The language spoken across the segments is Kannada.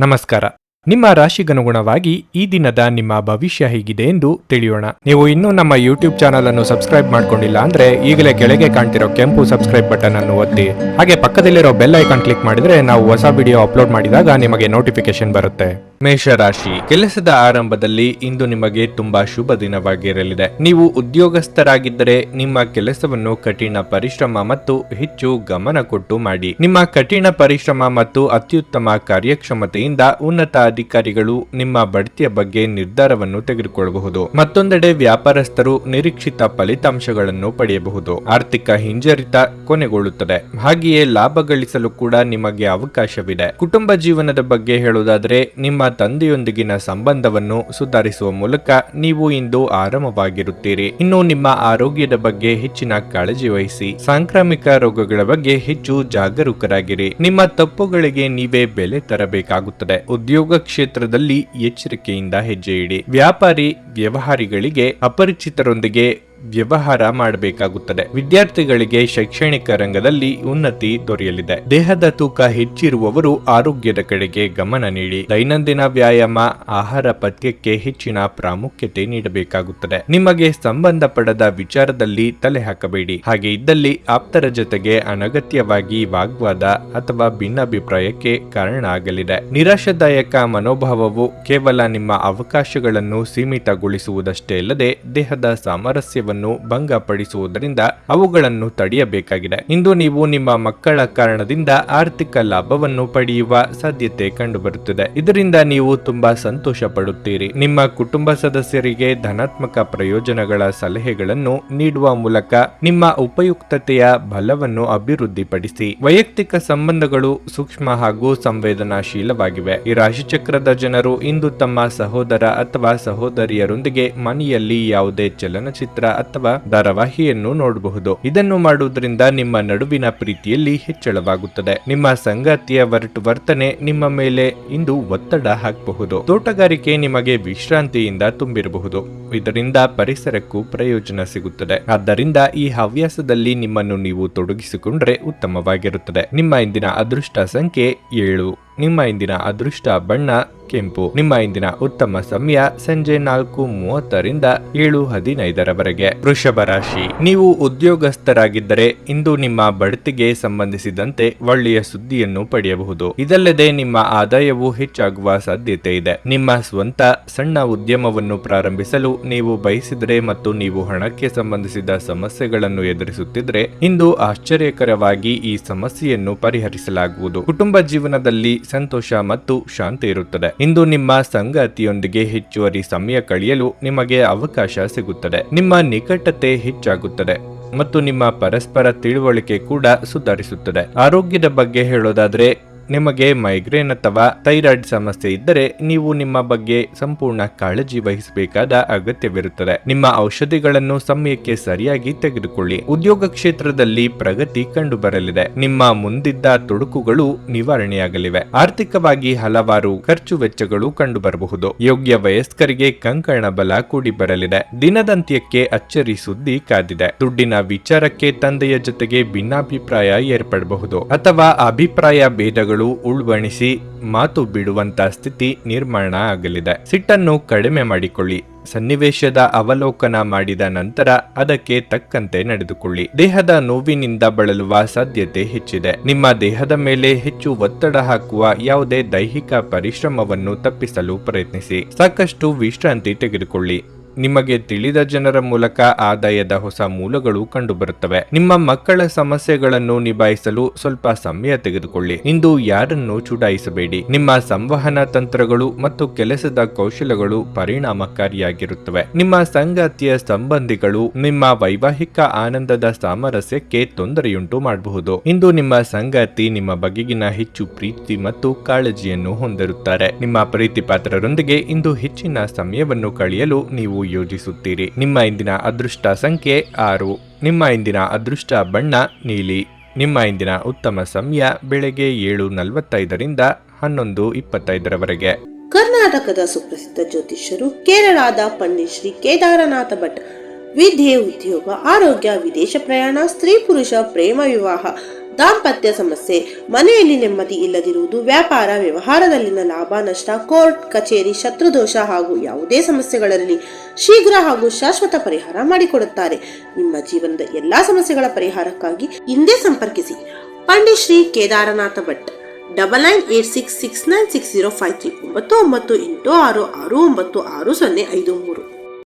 ನಮಸ್ಕಾರ. ನಿಮ್ಮ ರಾಶಿಗನುಗುಣವಾಗಿ ಈ ದಿನದ ನಿಮ್ಮ ಭವಿಷ್ಯ ಹೇಗಿದೆ ಎಂದು ತಿಳಿಯೋಣ. ನೀವು ಇನ್ನೂ ನಮ್ಮ ಯೂಟ್ಯೂಬ್ ಚಾನಲ್ ಅನ್ನು ಸಬ್ಸ್ಕ್ರೈಬ್ ಮಾಡ್ಕೊಂಡಿಲ್ಲ ಅಂದ್ರೆ ಈಗಲೇ ಕೆಳಗೆ ಕಾಣ್ತಿರೋ ಕೆಂಪು ಸಬ್ಸ್ಕ್ರೈಬ್ ಬಟನ್ ಅನ್ನು ಒತ್ತಿ, ಹಾಗೆ ಪಕ್ಕದಲ್ಲಿರೋ ಬೆಲ್ ಐಕಾನ್ ಕ್ಲಿಕ್ ಮಾಡಿದ್ರೆ ನಾವು ಹೊಸ ವಿಡಿಯೋ ಅಪ್ಲೋಡ್ ಮಾಡಿದಾಗ ನಿಮಗೆ ನೋಟಿಫಿಕೇಶನ್ ಬರುತ್ತೆ. ಮೇಷರಾಶಿ, ಕೆಲಸದ ಆರಂಭದಲ್ಲಿ ಇಂದು ನಿಮಗೆ ತುಂಬಾ ಶುಭ ದಿನವಾಗಿರಲಿದೆ. ನೀವು ಉದ್ಯೋಗಸ್ಥರಾಗಿದ್ದರೆ ನಿಮ್ಮ ಕೆಲಸವನ್ನು ಕಠಿಣ ಪರಿಶ್ರಮ ಮತ್ತು ಹೆಚ್ಚು ಗಮನ ಕೊಟ್ಟು ಮಾಡಿ. ನಿಮ್ಮ ಕಠಿಣ ಪರಿಶ್ರಮ ಮತ್ತು ಅತ್ಯುತ್ತಮ ಕಾರ್ಯಕ್ಷಮತೆಯಿಂದ ಉನ್ನತ ಅಧಿಕಾರಿಗಳು ನಿಮ್ಮ ಬಡ್ತಿಯ ಬಗ್ಗೆ ನಿರ್ಧಾರವನ್ನು ತೆಗೆದುಕೊಳ್ಳಬಹುದು. ಮತ್ತೊಂದೆಡೆ ವ್ಯಾಪಾರಸ್ಥರು ನಿರೀಕ್ಷಿತ ಫಲಿತಾಂಶಗಳನ್ನು ಪಡೆಯಬಹುದು. ಆರ್ಥಿಕ ಹಿಂಜರಿತ ಕೊನೆಗೊಳ್ಳುತ್ತದೆ. ಹಾಗೆಯೇ ಲಾಭ ಗಳಿಸಲು ಕೂಡ ನಿಮಗೆ ಅವಕಾಶವಿದೆ. ಕುಟುಂಬ ಜೀವನದ ಬಗ್ಗೆ ಹೇಳುವುದಾದರೆ, ನಿಮ್ಮ ತಂದೆಯೊಂದಿಗಿನ ಸಂಬಂಧವನ್ನು ಸುಧಾರಿಸುವ ಮೂಲಕ ನೀವು ಇಂದು ಆರಾಮವಾಗಿರುತ್ತೀರಿ. ಇನ್ನು ನಿಮ್ಮ ಆರೋಗ್ಯದ ಬಗ್ಗೆ ಹೆಚ್ಚಿನ ಕಾಳಜಿ ವಹಿಸಿ. ಸಾಂಕ್ರಾಮಿಕ ರೋಗಗಳ ಬಗ್ಗೆ ಹೆಚ್ಚು ಜಾಗರೂಕರಾಗಿರಿ. ನಿಮ್ಮ ತಪ್ಪುಗಳಿಗೆ ನೀವೇ ಬೆಲೆ ತರಬೇಕಾಗುತ್ತದೆ. ಉದ್ಯೋಗ ಕ್ಷೇತ್ರದಲ್ಲಿ ಎಚ್ಚರಿಕೆಯಿಂದ ಹೆಜ್ಜೆ ಇಡಿ. ವ್ಯಾಪಾರಿ ವ್ಯವಹಾರಿಗಳಿಗೆ ಅಪರಿಚಿತರೊಂದಿಗೆ ವ್ಯವಹಾರ ಮಾಡಬೇಕಾಗುತ್ತದೆ. ವಿದ್ಯಾರ್ಥಿಗಳಿಗೆ ಶೈಕ್ಷಣಿಕ ರಂಗದಲ್ಲಿ ಉನ್ನತಿ ದೊರೆಯಲಿದೆ. ದೇಹದ ತೂಕ ಹೆಚ್ಚಿರುವವರು ಆರೋಗ್ಯದ ಕಡೆಗೆ ಗಮನ ನೀಡಿ. ದೈನಂದಿನ ವ್ಯಾಯಾಮ, ಆಹಾರ ಪಥ್ಯಕ್ಕೆ ಹೆಚ್ಚಿನ ಪ್ರಾಮುಖ್ಯತೆ ನೀಡಬೇಕಾಗುತ್ತದೆ. ನಿಮಗೆ ಸಂಬಂಧಪಡದ ವಿಚಾರದಲ್ಲಿ ತಲೆ ಹಾಕಬೇಡಿ. ಹಾಗೆ ಇದ್ದಲ್ಲಿ ಆಪ್ತರ ಜೊತೆಗೆ ಅನಗತ್ಯವಾಗಿ ವಾಗ್ವಾದ ಅಥವಾ ಭಿನ್ನಾಭಿಪ್ರಾಯಕ್ಕೆ ಕಾರಣ ಆಗಲಿದೆ. ನಿರಾಶಾದಾಯಕ ಮನೋಭಾವವು ಕೇವಲ ನಿಮ್ಮ ಅವಕಾಶಗಳನ್ನು ಸೀಮಿತಗೊಳಿಸುವುದಷ್ಟೇ ಅಲ್ಲದೆ ದೇಹದ ಸಾಮರಸ್ಯವನ್ನು ಭಂಗಪಡಿಸುವುದರಿಂದ ಅವುಗಳನ್ನು ತಡೆಯಬೇಕಾಗಿದೆ. ಇಂದು ನೀವು ನಿಮ್ಮ ಮಕ್ಕಳ ಕಾರಣದಿಂದ ಆರ್ಥಿಕ ಲಾಭವನ್ನು ಪಡೆಯುವ ಸಾಧ್ಯತೆ ಕಂಡುಬರುತ್ತದೆ. ಇದರಿಂದ ನೀವು ತುಂಬಾ ಸಂತೋಷ ಪಡುತ್ತೀರಿ. ನಿಮ್ಮ ಕುಟುಂಬ ಸದಸ್ಯರಿಗೆ ಧನಾತ್ಮಕ ಪ್ರಯೋಜನಗಳ ಸಲಹೆಗಳನ್ನು ನೀಡುವ ಮೂಲಕ ನಿಮ್ಮ ಉಪಯುಕ್ತತೆಯ ಬಲವನ್ನು ಅಭಿವೃದ್ಧಿಪಡಿಸಿ. ವೈಯಕ್ತಿಕ ಸಂಬಂಧಗಳು ಸೂಕ್ಷ್ಮ ಹಾಗೂ ಸಂವೇದನಾಶೀಲವಾಗಿವೆ. ಈ ರಾಶಿಚಕ್ರದ ಜನರು ಇಂದು ತಮ್ಮ ಸಹೋದರ ಅಥವಾ ಸಹೋದರಿಯರೊಂದಿಗೆ ಮನೆಯಲ್ಲಿ ಯಾವುದೇ ಚಲನಚಿತ್ರ ಅಥವಾ ಧಾರಾವಾಹಿಯನ್ನು ನೋಡಬಹುದು. ಇದನ್ನು ಮಾಡುವುದರಿಂದ ನಿಮ್ಮ ನಡುವಿನ ಪ್ರೀತಿಯಲ್ಲಿ ಹೆಚ್ಚಳವಾಗುತ್ತದೆ. ನಿಮ್ಮ ಸಂಗಾತಿಯ ವರ್ತನೆ ನಿಮ್ಮ ಮೇಲೆ ಇಂದು ಒತ್ತಡ ಹಾಕಬಹುದು. ತೋಟಗಾರಿಕೆ ನಿಮಗೆ ವಿಶ್ರಾಂತಿಯಿಂದ ತುಂಬಿರಬಹುದು. ಇದರಿಂದ ಪರಿಸರಕ್ಕೂ ಪ್ರಯೋಜನ ಸಿಗುತ್ತದೆ. ಆದ್ದರಿಂದ ಈ ಹವ್ಯಾಸದಲ್ಲಿ ನಿಮ್ಮನ್ನು ನೀವು ತೊಡಗಿಸಿಕೊಂಡ್ರೆ ಉತ್ತಮವಾಗಿರುತ್ತದೆ. ನಿಮ್ಮ ಇಂದಿನ ಅದೃಷ್ಟ ಸಂಖ್ಯೆ 7. ನಿಮ್ಮ ಇಂದಿನ ಅದೃಷ್ಟ ಬಣ್ಣ ಕೆಂಪು. ನಿಮ್ಮ ಇಂದಿನ ಉತ್ತಮ ಸಮಯ ಸಂಜೆ 4:30ರಿಂದ 7:15ರವರೆಗೆ. ವೃಷಭ ರಾಶಿ, ನೀವು ಉದ್ಯೋಗಸ್ಥರಾಗಿದ್ದರೆ ಇಂದು ನಿಮ್ಮ ಬಡ್ತಿಗೆ ಸಂಬಂಧಿಸಿದಂತೆ ಒಳ್ಳೆಯ ಸುದ್ದಿಯನ್ನು ಪಡೆಯಬಹುದು. ಇದಲ್ಲದೆ ನಿಮ್ಮ ಆದಾಯವು ಹೆಚ್ಚಾಗುವ ಸಾಧ್ಯತೆ ಇದೆ. ನಿಮ್ಮ ಸ್ವಂತ ಸಣ್ಣ ಉದ್ಯಮವನ್ನು ಪ್ರಾರಂಭಿಸಲು ನೀವು ಬಯಸಿದರೆ ಮತ್ತು ನೀವು ಹಣಕ್ಕೆ ಸಂಬಂಧಿಸಿದ ಸಮಸ್ಯೆಗಳನ್ನು ಎದುರಿಸುತ್ತಿದ್ರೆ ಇಂದು ಆಶ್ಚರ್ಯಕರವಾಗಿ ಈ ಸಮಸ್ಯೆಯನ್ನು ಪರಿಹರಿಸಲಾಗುವುದು. ಕುಟುಂಬ ಜೀವನದಲ್ಲಿ ಸಂತೋಷ ಮತ್ತು ಶಾಂತಿ ಇರುತ್ತದೆ. ಇಂದು ನಿಮ್ಮ ಸಂಗಾತಿಯೊಂದಿಗೆ ಹೆಚ್ಚುವರಿ ಸಮಯ ಕಳೆಯಲು ನಿಮಗೆ ಅವಕಾಶ ಸಿಗುತ್ತದೆ. ನಿಮ್ಮ ನಿಕಟತೆ ಹೆಚ್ಚಾಗುತ್ತದೆ ಮತ್ತು ನಿಮ್ಮ ಪರಸ್ಪರ ತಿಳುವಳಿಕೆ ಕೂಡ ಸುಧಾರಿಸುತ್ತದೆ. ಆರೋಗ್ಯದ ಬಗ್ಗೆ ಹೇಳೋದಾದ್ರೆ, ನಿಮಗೆ ಮೈಗ್ರೇನ್ ಅಥವಾ ಥೈರಾಯ್ಡ್ ಸಮಸ್ಯೆ ಇದ್ದರೆ ನೀವು ನಿಮ್ಮ ಬಗ್ಗೆ ಸಂಪೂರ್ಣ ಕಾಳಜಿ ವಹಿಸಬೇಕಾದ ಅಗತ್ಯವಿರುತ್ತದೆ. ನಿಮ್ಮ ಔಷಧಿಗಳನ್ನು ಸಮಯಕ್ಕೆ ಸರಿಯಾಗಿ ತೆಗೆದುಕೊಳ್ಳಿ. ಉದ್ಯೋಗ ಕ್ಷೇತ್ರದಲ್ಲಿ ಪ್ರಗತಿ ಕಂಡುಬರಲಿದೆ. ನಿಮ್ಮ ಮುಂದಿದ್ದ ತೊಡಕುಗಳು ನಿವಾರಣೆಯಾಗಲಿವೆ. ಆರ್ಥಿಕವಾಗಿ ಹಲವಾರು ಖರ್ಚು ವೆಚ್ಚಗಳು ಕಂಡುಬರಬಹುದು. ಯೋಗ್ಯ ವಯಸ್ಕರಿಗೆ ಕಂಕಣ ಬಲ ಕೂಡಿ ಬರಲಿದೆ. ದಿನದಂತ್ಯಕ್ಕೆ ಅಚ್ಚರಿ ಸುದ್ದಿ ಕಾದಿದೆ. ದುಡ್ಡಿನ ವಿಚಾರಕ್ಕೆ ತಂದೆಯ ಜೊತೆಗೆ ಭಿನ್ನಾಭಿಪ್ರಾಯ ಏರ್ಪಡಬಹುದು ಅಥವಾ ಅಭಿಪ್ರಾಯ ಭೇದಗಳು ಉಳ್ಬಣಿಸಿ ಮಾತು ಬಿಡುವಂತ ಸ್ಥಿತಿ ನಿರ್ಮಾಣ ಆಗಲಿದೆ. ಸಿಟ್ಟನ್ನು ಕಡಿಮೆ ಮಾಡಿಕೊಳ್ಳಿ. ಸನ್ನಿವೇಶದ ಅವಲೋಕನ ಮಾಡಿದ ನಂತರ ಅದಕ್ಕೆ ತಕ್ಕಂತೆ ನಡೆದುಕೊಳ್ಳಿ. ದೇಹದ ನೋವಿನಿಂದ ಬಳಲುವ ಸಾಧ್ಯತೆ ಹೆಚ್ಚಿದೆ. ನಿಮ್ಮ ದೇಹದ ಮೇಲೆ ಹೆಚ್ಚು ಒತ್ತಡ ಹಾಕುವ ಯಾವುದೇ ದೈಹಿಕ ಪರಿಶ್ರಮವನ್ನು ತಪ್ಪಿಸಲು ಪ್ರಯತ್ನಿಸಿ. ಸಾಕಷ್ಟು ವಿಶ್ರಾಂತಿ ತೆಗೆದುಕೊಳ್ಳಿ. ನಿಮಗೆ ತಿಳಿದ ಜನರ ಮೂಲಕ ಆದಾಯದ ಹೊಸ ಮೂಲಗಳು ಕಂಡುಬರುತ್ತವೆ. ನಿಮ್ಮ ಮಕ್ಕಳ ಸಮಸ್ಯೆಗಳನ್ನು ನಿಭಾಯಿಸಲು ಸ್ವಲ್ಪ ಸಮಯ ತೆಗೆದುಕೊಳ್ಳಿ. ಇಂದು ಯಾರನ್ನು ಚುಡಾಯಿಸಬೇಡಿ. ನಿಮ್ಮ ಸಂವಹನ ತಂತ್ರಗಳು ಮತ್ತು ಕೆಲಸದ ಕೌಶಲಗಳು ಪರಿಣಾಮಕಾರಿಯಾಗಿರುತ್ತವೆ. ನಿಮ್ಮ ಸಂಗಾತಿಯ ಸಂಬಂಧಿಗಳು ನಿಮ್ಮ ವೈವಾಹಿಕ ಆನಂದದ ಸಾಮರಸ್ಯಕ್ಕೆ ತೊಂದರೆಯುಂಟು ಮಾಡಬಹುದು. ಇಂದು ನಿಮ್ಮ ಸಂಗಾತಿ ನಿಮ್ಮ ಬಗೆಗಿನ ಹೆಚ್ಚು ಪ್ರೀತಿ ಮತ್ತು ಕಾಳಜಿಯನ್ನು ಹೊಂದಿರುತ್ತಾರೆ. ನಿಮ್ಮ ಪ್ರೀತಿ ಪಾತ್ರರೊಂದಿಗೆ ಇಂದು ಹೆಚ್ಚಿನ ಸಮಯವನ್ನು ಕಳೆಯಲು ನೀವು ಯೋಜಿಸುತ್ತೀರಿ. ನಿಮ್ಮ ಇಂದಿನ ಅದೃಷ್ಟ ಸಂಖ್ಯೆ 6. ನಿಮ್ಮ ಇಂದಿನ ಅದೃಷ್ಟ ಬಣ್ಣ ನೀಲಿ. ನಿಮ್ಮ ಇಂದಿನ ಉತ್ತಮ ಸಮಯ ಬೆಳಗ್ಗೆ 7:45ರಿಂದ 11:25ರವರೆಗೆ. ಕರ್ನಾಟಕದ ಸುಪ್ರಸಿದ್ಧ ಜ್ಯೋತಿಷ್ಯರು ಕೇರಳದ ಪಂಡಿತ್ ಶ್ರೀ ಕೇದಾರನಾಥ ಭಟ್ ವಿದ್ಯೆ, ಉದ್ಯೋಗ, ಆರೋಗ್ಯ, ವಿದೇಶ ಪ್ರಯಾಣ, ಸ್ತ್ರೀ ಪುರುಷ ಪ್ರೇಮ ವಿವಾಹ, ದಾಂಪತ್ಯ ಸಮಸ್ಯೆ, ಮನೆಯಲ್ಲಿ ನೆಮ್ಮದಿ ಇಲ್ಲದಿರುವುದು, ವ್ಯಾಪಾರ ವ್ಯವಹಾರದಲ್ಲಿನ ಲಾಭ ನಷ್ಟ, ಕೋರ್ಟ್ ಕಚೇರಿ, ಶತ್ರುದೋಷ ಹಾಗೂ ಯಾವುದೇ ಸಮಸ್ಯೆಗಳಲ್ಲಿ ಶೀಘ್ರ ಹಾಗೂ ಶಾಶ್ವತ ಪರಿಹಾರ ಮಾಡಿಕೊಡುತ್ತಾರೆ. ನಿಮ್ಮ ಜೀವನದ ಎಲ್ಲಾ ಸಮಸ್ಯೆಗಳ ಪರಿಹಾರಕ್ಕಾಗಿ ಹಿಂದೆ ಸಂಪರ್ಕಿಸಿ ಪಂಡಿತ್ ಶ್ರೀ ಕೇದಾರನಾಥ ಭಟ್ 9986696053 9986669053.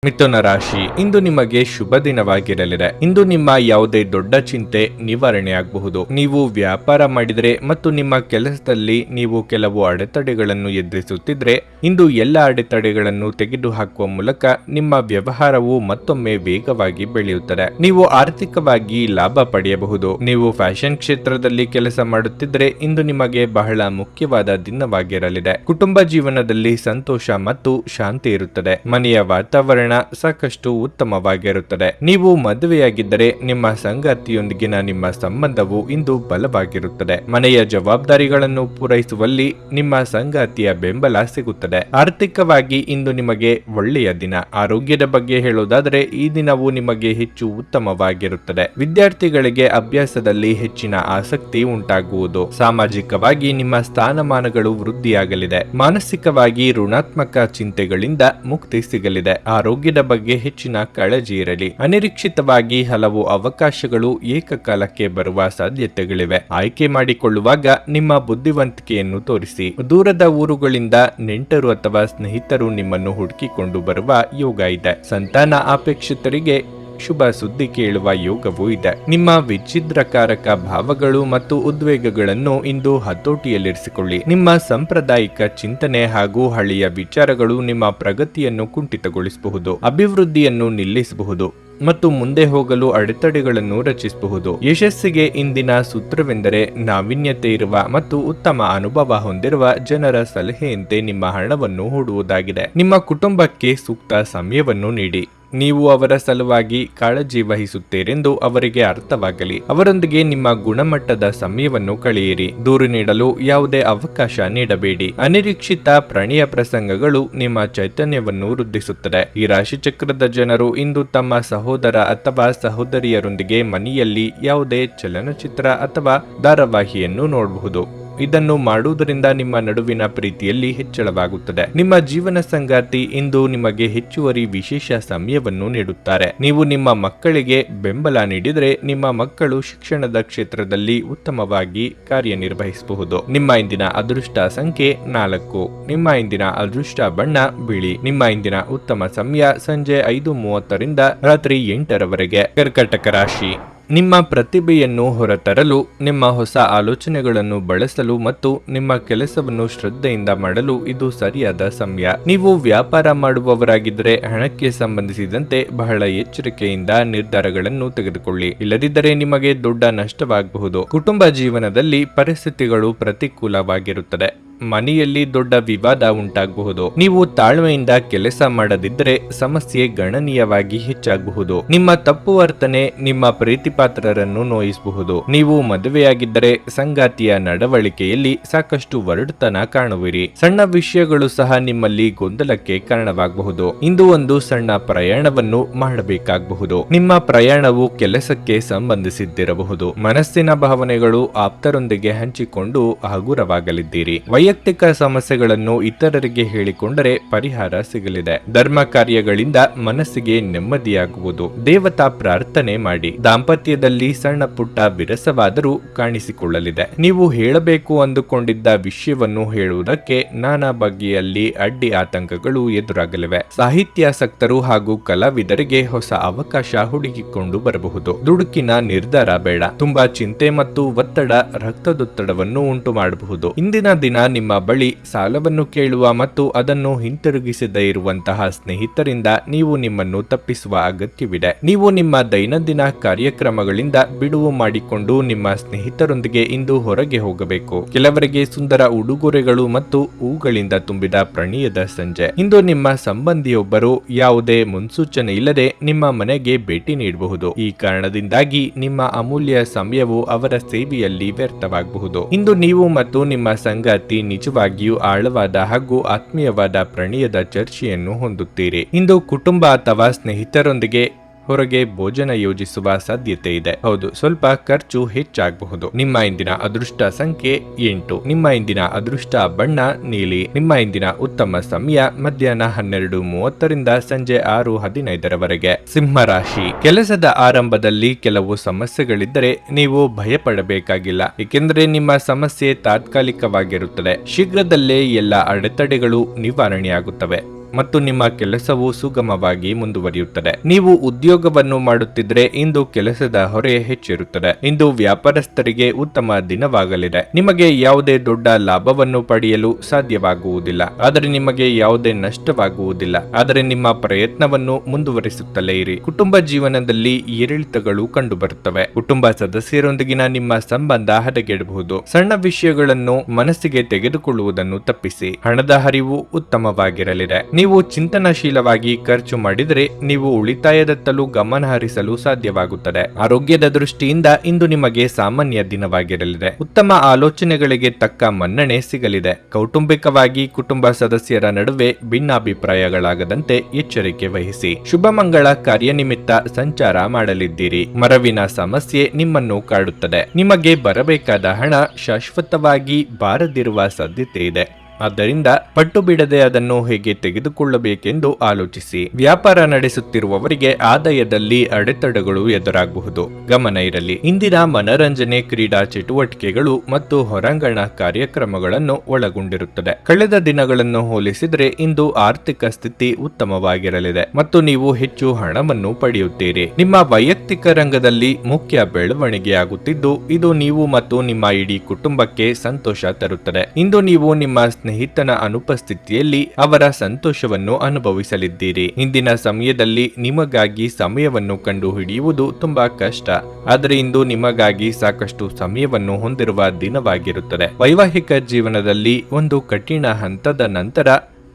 ಮಿಥುನ ರಾಶಿ, ಇಂದು ನಿಮಗೆ ಶುಭ ದಿನವಾಗಿರಲಿದೆ. ಇಂದು ನಿಮ್ಮ ಯಾವುದೇ ದೊಡ್ಡ ಚಿಂತೆ ನಿವಾರಣೆಯಾಗಬಹುದು. ನೀವು ವ್ಯಾಪಾರ ಮಾಡಿದರೆ ಮತ್ತು ನಿಮ್ಮ ಕೆಲಸದಲ್ಲಿ ನೀವು ಕೆಲವು ಅಡೆತಡೆಗಳನ್ನು ಎದುರಿಸುತ್ತಿದ್ರೆ, ಇಂದು ಎಲ್ಲ ಅಡೆತಡೆಗಳನ್ನು ತೆಗೆದುಹಾಕುವ ಮೂಲಕ ನಿಮ್ಮ ವ್ಯವಹಾರವು ಮತ್ತೊಮ್ಮೆ ವೇಗವಾಗಿ ಬೆಳೆಯುತ್ತದೆ. ನೀವು ಆರ್ಥಿಕವಾಗಿ ಲಾಭ ಪಡೆಯಬಹುದು. ನೀವು ಫ್ಯಾಷನ್ ಕ್ಷೇತ್ರದಲ್ಲಿ ಕೆಲಸ ಮಾಡುತ್ತಿದ್ರೆ, ಇಂದು ನಿಮಗೆ ಬಹಳ ಮುಖ್ಯವಾದ ದಿನವಾಗಿರಲಿದೆ. ಕುಟುಂಬ ಜೀವನದಲ್ಲಿ ಸಂತೋಷ ಮತ್ತು ಶಾಂತಿ ಇರುತ್ತದೆ. ಮನೆಯ ವಾತಾವರಣ ಸಾಕಷ್ಟು ಉತ್ತಮವಾಗಿರುತ್ತದೆ. ನೀವು ಮದುವೆಯಾಗಿದ್ದರೆ ನಿಮ್ಮ ಸಂಗಾತಿಯೊಂದಿಗಿನ ನಿಮ್ಮ ಸಂಬಂಧವು ಇಂದು ಬಲವಾಗಿರುತ್ತದೆ. ಮನೆಯ ಜವಾಬ್ದಾರಿಗಳನ್ನು ಪೂರೈಸುವಲ್ಲಿ ನಿಮ್ಮ ಸಂಗಾತಿಯ ಬೆಂಬಲ ಸಿಗುತ್ತದೆ. ಆರ್ಥಿಕವಾಗಿ ಇಂದು ನಿಮಗೆ ಒಳ್ಳೆಯ ದಿನ. ಆರೋಗ್ಯದ ಬಗ್ಗೆ ಹೇಳೋದಾದರೆ, ಈ ದಿನವು ನಿಮಗೆ ಹೆಚ್ಚು ಉತ್ತಮವಾಗಿರುತ್ತದೆ. ವಿದ್ಯಾರ್ಥಿಗಳಿಗೆ ಅಭ್ಯಾಸದಲ್ಲಿ ಹೆಚ್ಚಿನ ಆಸಕ್ತಿ ಉಂಟಾಗುವುದು. ಸಾಮಾಜಿಕವಾಗಿ ನಿಮ್ಮ ಸ್ಥಾನಮಾನಗಳು ವೃದ್ಧಿಯಾಗಲಿದೆ. ಮಾನಸಿಕವಾಗಿ ಋಣಾತ್ಮಕ ಚಿಂತೆಗಳಿಂದ ಮುಕ್ತಿ ಸಿಗಲಿದೆ. ಆರೋಗ್ಯದ ಬಗ್ಗೆ ಹೆಚ್ಚಿನ ಕಾಳಜಿ ಇರಲಿ. ಅನಿರೀಕ್ಷಿತವಾಗಿ ಹಲವು ಅವಕಾಶಗಳು ಏಕಕಾಲಕ್ಕೆ ಬರುವ ಸಾಧ್ಯತೆಗಳಿವೆ. ಆಯ್ಕೆ ಮಾಡಿಕೊಳ್ಳುವಾಗ ನಿಮ್ಮ ಬುದ್ಧಿವಂತಿಕೆಯನ್ನು ತೋರಿಸಿ. ದೂರದ ಊರುಗಳಿಂದ ನೆಂಟರು ಅಥವಾ ಸ್ನೇಹಿತರು ನಿಮ್ಮನ್ನು ಹುಡುಕಿಕೊಂಡು ಬರುವ ಯೋಗ ಇದೆ. ಸಂತಾನ ಅಪೇಕ್ಷಿತರಿಗೆ ಶುಭ ಸುದ್ದಿ ಕೇಳುವ ಯೋಗವೂ ಇದೆ. ನಿಮ್ಮ ವಿಚ್ಛಿದ್ರಕಾರಕ ಭಾವಗಳು ಮತ್ತು ಉದ್ವೇಗಗಳನ್ನು ಇಂದು ಹತೋಟಿಯಲ್ಲಿರಿಸಿಕೊಳ್ಳಿ. ನಿಮ್ಮ ಸಾಂಪ್ರದಾಯಿಕ ಚಿಂತನೆ ಹಾಗೂ ಹಳೆಯ ವಿಚಾರಗಳು ನಿಮ್ಮ ಪ್ರಗತಿಯನ್ನು ಕುಂಠಿತಗೊಳಿಸಬಹುದು, ಅಭಿವೃದ್ಧಿಯನ್ನು ನಿಲ್ಲಿಸಬಹುದು ಮತ್ತು ಮುಂದೆ ಹೋಗಲು ಅಡೆತಡೆಗಳನ್ನು ರಚಿಸಬಹುದು. ಯಶಸ್ಸಿಗೆ ಇಂದಿನ ಸೂತ್ರವೆಂದರೆ ನಾವೀನ್ಯತೆ ಇರುವ ಮತ್ತು ಉತ್ತಮ ಅನುಭವ ಹೊಂದಿರುವ ಜನರ ಸಲಹೆಯಂತೆ ನಿಮ್ಮ ಹಣವನ್ನು ಹೂಡುವುದಾಗಿದೆ. ನಿಮ್ಮ ಕುಟುಂಬಕ್ಕೆ ಸೂಕ್ತ ಸಮಯವನ್ನು ನೀಡಿ. ನೀವು ಅವರ ಸಲುವಾಗಿ ಕಾಳಜಿ ವಹಿಸುತ್ತೀರೆಂದು ಅವರಿಗೆ ಅರ್ಥವಾಗಲಿ. ಅವರೊಂದಿಗೆ ನಿಮ್ಮ ಗುಣಮಟ್ಟದ ಸಮಯವನ್ನು ಕಳೆಯಿರಿ. ದೂರು ನೀಡಲು ಯಾವುದೇ ಅವಕಾಶ ನೀಡಬೇಡಿ. ಅನಿರೀಕ್ಷಿತ ಪ್ರಣಯ ಪ್ರಸಂಗಗಳು ನಿಮ್ಮ ಚೈತನ್ಯವನ್ನು ವೃದ್ಧಿಸುತ್ತದೆ. ಈ ರಾಶಿಚಕ್ರದ ಜನರು ಇಂದು ತಮ್ಮ ಸಹೋದರ ಅಥವಾ ಸಹೋದರಿಯರೊಂದಿಗೆ ಮನೆಯಲ್ಲಿ ಯಾವುದೇ ಚಲನಚಿತ್ರ ಅಥವಾ ಧಾರಾವಾಹಿಯನ್ನು ನೋಡಬಹುದು. ಇದನ್ನು ಮಾಡುವುದರಿಂದ ನಿಮ್ಮ ನಡುವಿನ ಪ್ರೀತಿಯಲ್ಲಿ ಹೆಚ್ಚಳವಾಗುತ್ತದೆ. ನಿಮ್ಮ ಜೀವನ ಸಂಗಾತಿ ಇಂದು ನಿಮಗೆ ಹೆಚ್ಚುವರಿ ವಿಶೇಷ ಸಮಯವನ್ನು ನೀಡುತ್ತಾರೆ. ನೀವು ನಿಮ್ಮ ಮಕ್ಕಳಿಗೆ ಬೆಂಬಲ ನೀಡಿದರೆ ನಿಮ್ಮ ಮಕ್ಕಳು ಶಿಕ್ಷಣದ ಕ್ಷೇತ್ರದಲ್ಲಿ ಉತ್ತಮವಾಗಿ ಕಾರ್ಯನಿರ್ವಹಿಸಬಹುದು. ನಿಮ್ಮ ಇಂದಿನ ಅದೃಷ್ಟ ಸಂಖ್ಯೆ 4. ನಿಮ್ಮ ಇಂದಿನ ಅದೃಷ್ಟ ಬಣ್ಣ ಬಿಳಿ. ನಿಮ್ಮ ಇಂದಿನ ಉತ್ತಮ ಸಮಯ ಸಂಜೆ 5:30ರಿಂದ ರಾತ್ರಿ 8ರವರೆಗೆ. ಕರ್ಕಾಟಕ ರಾಶಿ, ನಿಮ್ಮ ಪ್ರತಿಭೆಯನ್ನು ಹೊರತರಲು, ನಿಮ್ಮ ಹೊಸ ಆಲೋಚನೆಗಳನ್ನು ಬಳಸಲು ಮತ್ತು ನಿಮ್ಮ ಕೆಲಸವನ್ನು ಶ್ರದ್ಧೆಯಿಂದ ಮಾಡಲು ಇದು ಸರಿಯಾದ ಸಮಯ. ನೀವು ವ್ಯಾಪಾರ ಮಾಡುವವರಾಗಿದ್ದರೆ ಹಣಕ್ಕೆ ಸಂಬಂಧಿಸಿದಂತೆ ಬಹಳ ಎಚ್ಚರಿಕೆಯಿಂದ ನಿರ್ಧಾರಗಳನ್ನು ತೆಗೆದುಕೊಳ್ಳಿ. ಇಲ್ಲದಿದ್ದರೆ ನಿಮಗೆ ದೊಡ್ಡ ನಷ್ಟವಾಗಬಹುದು. ಕುಟುಂಬ ಜೀವನದಲ್ಲಿ ಪರಿಸ್ಥಿತಿಗಳು ಪ್ರತಿಕೂಲವಾಗಿರುತ್ತದೆ. ಮನೆಯಲ್ಲಿ ದೊಡ್ಡ ವಿವಾದ ಉಂಟಾಗಬಹುದು. ನೀವು ತಾಳ್ಮೆಯಿಂದ ಕೆಲಸ ಮಾಡದಿದ್ದರೆ ಸಮಸ್ಯೆ ಗಣನೀಯವಾಗಿ ಹೆಚ್ಚಾಗಬಹುದು. ನಿಮ್ಮ ತಪ್ಪು ವರ್ತನೆ ನಿಮ್ಮ ಪ್ರೀತಿಪಾತ್ರರನ್ನು ನೋಯಿಸಬಹುದು. ನೀವು ಮದುವೆಯಾಗಿದ್ದರೆ ಸಂಗಾತಿಯ ನಡವಳಿಕೆಯಲ್ಲಿ ಸಾಕಷ್ಟು ಒರಟುತನ ಕಾಣುವಿರಿ. ಸಣ್ಣ ವಿಷಯಗಳು ಸಹ ನಿಮ್ಮಲ್ಲಿ ಗೊಂದಲಕ್ಕೆ ಕಾರಣವಾಗಬಹುದು. ಇಂದು ಒಂದು ಸಣ್ಣ ಪ್ರಯಾಣವನ್ನು ಮಾಡಬೇಕಾಗಬಹುದು. ನಿಮ್ಮ ಪ್ರಯಾಣವು ಕೆಲಸಕ್ಕೆ ಸಂಬಂಧಿಸಿದ್ದಿರಬಹುದು. ಮನಸ್ಸಿನ ಭಾವನೆಗಳು ಆಪ್ತರೊಂದಿಗೆ ಹಂಚಿಕೊಂಡು ಹಗುರವಾಗಲಿದ್ದೀರಿ. ವೈಯಕ್ತಿಕ ಸಮಸ್ಯೆಗಳನ್ನು ಇತರರಿಗೆ ಹೇಳಿಕೊಂಡರೆ ಪರಿಹಾರ ಸಿಗಲಿದೆ. ಧರ್ಮ ಕಾರ್ಯಗಳಿಂದ ಮನಸ್ಸಿಗೆ ನೆಮ್ಮದಿಯಾಗುವುದು. ದೇವತಾ ಪ್ರಾರ್ಥನೆ ಮಾಡಿ. ದಾಂಪತ್ಯದಲ್ಲಿ ಸಣ್ಣ ಪುಟ್ಟ ವಿರಸವಾದರೂ ಕಾಣಿಸಿಕೊಳ್ಳಲಿದೆ. ನೀವು ಹೇಳಬೇಕು ಅಂದುಕೊಂಡಿದ್ದ ವಿಷಯವನ್ನು ಹೇಳುವುದಕ್ಕೆ ನಾನಾ ಬಗೆಯಲ್ಲಿ ಅಡ್ಡಿ ಆತಂಕಗಳು ಎದುರಾಗಲಿವೆ. ಸಾಹಿತ್ಯಾಸಕ್ತರು ಹಾಗೂ ಕಲಾವಿದರಿಗೆ ಹೊಸ ಅವಕಾಶ ಹುಡುಕಿಕೊಂಡು ಬರಬಹುದು. ದುಡುಕಿನ ನಿರ್ಧಾರ ಬೇಡ. ತುಂಬಾ ಚಿಂತೆ ಮತ್ತು ಒತ್ತಡ ರಕ್ತದೊತ್ತಡವನ್ನು ಉಂಟು ಮಾಡಬಹುದು. ಇಂದಿನ ದಿನ ನಿಮ್ಮ ಬಳಿ ಸಾಲವನ್ನು ಕೇಳುವ ಮತ್ತು ಅದನ್ನು ಹಿಂತಿರುಗಿಸದೇ ಇರುವಂತಹ ಸ್ನೇಹಿತರಿಂದ ನೀವು ನಿಮ್ಮನ್ನು ತಪ್ಪಿಸುವ ಅಗತ್ಯವಿದೆ. ನೀವು ನಿಮ್ಮ ದೈನಂದಿನ ಕಾರ್ಯಕ್ರಮಗಳಿಂದ ಬಿಡುವು ಮಾಡಿಕೊಂಡು ನಿಮ್ಮ ಸ್ನೇಹಿತರೊಂದಿಗೆ ಇಂದು ಹೊರಗೆ ಹೋಗಬೇಕು. ಕೆಲವರಿಗೆ ಸುಂದರ ಉಡುಗೊರೆಗಳು ಮತ್ತು ಹೂಗಳಿಂದ ತುಂಬಿದ ಪ್ರಣಯದ ಸಂಜೆ. ಇಂದು ನಿಮ್ಮ ಸಂಬಂಧಿಯೊಬ್ಬರು ಯಾವುದೇ ಮುನ್ಸೂಚನೆ ಇಲ್ಲದೆ ನಿಮ್ಮ ಮನೆಗೆ ಭೇಟಿ ನೀಡಬಹುದು. ಈ ಕಾರಣದಿಂದಾಗಿ ನಿಮ್ಮ ಅಮೂಲ್ಯ ಸಮಯವು ಅವರ ಸೇವೆಯಲ್ಲಿ ವ್ಯರ್ಥವಾಗಬಹುದು. ಇಂದು ನೀವು ಮತ್ತು ನಿಮ್ಮ ಸಂಗಾತಿ ನಿಜವಾಗಿಯೂ ಆಳವಾದ ಹಾಗೂ ಆತ್ಮೀಯವಾದ ಪ್ರಣಯದ ಚರ್ಚೆಯನ್ನು ಹೊಂದುತ್ತೀರಿ. ಇಂದು ಕುಟುಂಬ ಅಥವಾ ಸ್ನೇಹಿತರೊಂದಿಗೆ ಹೊರಗೆ ಭೋಜನ ಯೋಜಿಸುವ ಸಾಧ್ಯತೆ ಇದೆ. ಹೌದು, ಸ್ವಲ್ಪ ಖರ್ಚು ಹೆಚ್ಚಾಗಬಹುದು. ನಿಮ್ಮ ಇಂದಿನ ಅದೃಷ್ಟ ಸಂಖ್ಯೆ 8. ನಿಮ್ಮ ಇಂದಿನ ಅದೃಷ್ಟ ಬಣ್ಣ ನೀಲಿ. ನಿಮ್ಮ ಇಂದಿನ ಉತ್ತಮ ಸಮಯ ಮಧ್ಯಾಹ್ನ 12:30ರಿಂದ ಸಂಜೆ 6:15ರವರೆಗೆ. ಸಿಂಹ ರಾಶಿ. ಕೆಲಸದ ಆರಂಭದಲ್ಲಿ ಕೆಲವು ಸಮಸ್ಯೆಗಳಿದ್ದರೆ ನೀವು ಭಯಪಡಬೇಕಾಗಿಲ್ಲ, ಏಕೆಂದರೆ ನಿಮ್ಮ ಸಮಸ್ಯೆ ತಾತ್ಕಾಲಿಕವಾಗಿರುತ್ತದೆ. ಶೀಘ್ರದಲ್ಲೇ ಎಲ್ಲ ಅಡೆತಡೆಗಳು ನಿವಾರಣೆಯಾಗುತ್ತವೆ ಮತ್ತು ನಿಮ್ಮ ಕೆಲಸವು ಸುಗಮವಾಗಿ ಮುಂದುವರಿಯುತ್ತದೆ. ನೀವು ಉದ್ಯೋಗವನ್ನು ಮಾಡುತ್ತಿದ್ರೆ ಇಂದು ಕೆಲಸದ ಹೊರೆ ಹೆಚ್ಚಿರುತ್ತದೆ. ಇಂದು ವ್ಯಾಪಾರಸ್ಥರಿಗೆ ಉತ್ತಮ ದಿನವಾಗಲಿದೆ. ನಿಮಗೆ ಯಾವುದೇ ದೊಡ್ಡ ಲಾಭವನ್ನು ಪಡೆಯಲು ಸಾಧ್ಯವಾಗುವುದಿಲ್ಲ, ಆದರೆ ನಿಮಗೆ ಯಾವುದೇ ನಷ್ಟವಾಗುವುದಿಲ್ಲ. ಆದರೆ ನಿಮ್ಮ ಪ್ರಯತ್ನವನ್ನು ಮುಂದುವರಿಸುತ್ತಲೇ ಇರಿ. ಕುಟುಂಬ ಜೀವನದಲ್ಲಿ ಏರಿಳಿತಗಳು ಕಂಡುಬರುತ್ತವೆ. ಕುಟುಂಬ ಸದಸ್ಯರೊಂದಿಗಿನ ನಿಮ್ಮ ಸಂಬಂಧ ಹದಗೆಡಬಹುದು. ಸಣ್ಣ ವಿಷಯಗಳನ್ನು ಮನಸ್ಸಿಗೆ ತೆಗೆದುಕೊಳ್ಳುವುದನ್ನು ತಪ್ಪಿಸಿ. ಹಣದ ಹರಿವು ಉತ್ತಮವಾಗಿರಲಿದೆ. ನೀವು ಚಿಂತನಶೀಲವಾಗಿ ಖರ್ಚು ಮಾಡಿದರೆ ನೀವು ಉಳಿತಾಯದತ್ತಲೂ ಗಮನ ಹರಿಸಲು ಸಾಧ್ಯವಾಗುತ್ತದೆ. ಆರೋಗ್ಯದ ದೃಷ್ಟಿಯಿಂದ ಇಂದು ನಿಮಗೆ ಸಾಮಾನ್ಯ ದಿನವಾಗಿರಲಿದೆ. ಉತ್ತಮ ಆಲೋಚನೆಗಳಿಗೆ ತಕ್ಕ ಮನ್ನಣೆ ಸಿಗಲಿದೆ. ಕೌಟುಂಬಿಕವಾಗಿ ಕುಟುಂಬ ಸದಸ್ಯರ ನಡುವೆ ಭಿನ್ನಾಭಿಪ್ರಾಯಗಳಾಗದಂತೆ ಎಚ್ಚರಿಕೆ ವಹಿಸಿ. ಶುಭಮಂಗಳ ಕಾರ್ಯನಿಮಿತ್ತ ಸಂಚಾರ ಮಾಡಲಿದ್ದೀರಿ. ಮರವಿನ ಸಮಸ್ಯೆ ನಿಮ್ಮನ್ನು ಕಾಡುತ್ತದೆ. ನಿಮಗೆ ಬರಬೇಕಾದ ಹಣ ಶಾಶ್ವತವಾಗಿ ಬಾರದಿರುವ ಸಾಧ್ಯತೆ ಇದೆ. ಆದ್ದರಿಂದ ಪಟ್ಟು ಬಿಡದೆ ಅದನ್ನು ಹೇಗೆ ತೆಗೆದುಕೊಳ್ಳಬೇಕೆಂದು ಆಲೋಚಿಸಿ. ವ್ಯಾಪಾರ ನಡೆಸುತ್ತಿರುವವರಿಗೆ ಆದಾಯದಲ್ಲಿ ಅಡೆತಡೆಗಳು ಎದುರಾಗಬಹುದು, ಗಮನ ಇರಲಿ. ಇಂದಿನ ಮನರಂಜನೆ ಕ್ರೀಡಾ ಚಟುವಟಿಕೆಗಳು ಮತ್ತು ಹೊರಾಂಗಣ ಕಾರ್ಯಕ್ರಮಗಳನ್ನು ಒಳಗೊಂಡಿರುತ್ತದೆ. ಕಳೆದ ದಿನಗಳನ್ನು ಹೋಲಿಸಿದರೆ ಇಂದು ಆರ್ಥಿಕ ಸ್ಥಿತಿ ಉತ್ತಮವಾಗಿರಲಿದೆ ಮತ್ತು ನೀವು ಹೆಚ್ಚು ಹಣವನ್ನು ಪಡೆಯುತ್ತೀರಿ. ನಿಮ್ಮ ವೈಯಕ್ತಿಕ ರಂಗದಲ್ಲಿ ಮುಖ್ಯ ಬೆಳವಣಿಗೆಯಾಗುತ್ತಿದ್ದು ಇದು ನೀವು ಮತ್ತು ನಿಮ್ಮ ಇಡೀ ಕುಟುಂಬಕ್ಕೆ ಸಂತೋಷ ತರುತ್ತದೆ. ಇಂದು ನೀವು ನಿಮ್ಮ ಸ್ನೇಹಿತನ ಅನುಪಸ್ಥಿತಿಯಲ್ಲಿ ಅವರ ಸಂತೋಷವನ್ನು ಅನುಭವಿಸಲಿದ್ದೀರಿ. ಇಂದಿನ ಸಮಯದಲ್ಲಿ ನಿಮಗಾಗಿ ಸಮಯವನ್ನು ಕಂಡುಹಿಡಿಯುವುದು ತುಂಬಾ ಕಷ್ಟ, ಆದರೆ ಇಂದು ನಿಮಗಾಗಿ ಸಾಕಷ್ಟು ಸಮಯವನ್ನು ಹೊಂದಿರುವ ದಿನವಾಗಿರುತ್ತದೆ. ವೈವಾಹಿಕ ಜೀವನದಲ್ಲಿ ಒಂದು ಕಠಿಣ ಹಂತದ ನಂತರ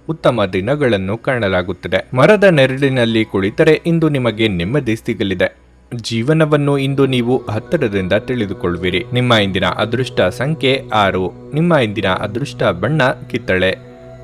ಉತ್ತಮ ದಿನಗಳನ್ನು ಕಾಣಲಾಗುತ್ತದೆ. ಮರದ ನೆರಳಿನಲ್ಲಿ ಕುಳಿತರೆ ಇಂದು ನಿಮಗೆ ನೆಮ್ಮದಿ ಸಿಗಲಿದೆ. ಜೀವನವನ್ನು ಇಂದು ನೀವು ಹತ್ತಿರದಿಂದ ತಿಳಿದುಕೊಳ್ಳುವಿರಿ. ನಿಮ್ಮ ಇಂದಿನ ಅದೃಷ್ಟ ಸಂಖ್ಯೆ 6. ನಿಮ್ಮ ಇಂದಿನ ಅದೃಷ್ಟ ಬಣ್ಣ ಕಿತ್ತಳೆ.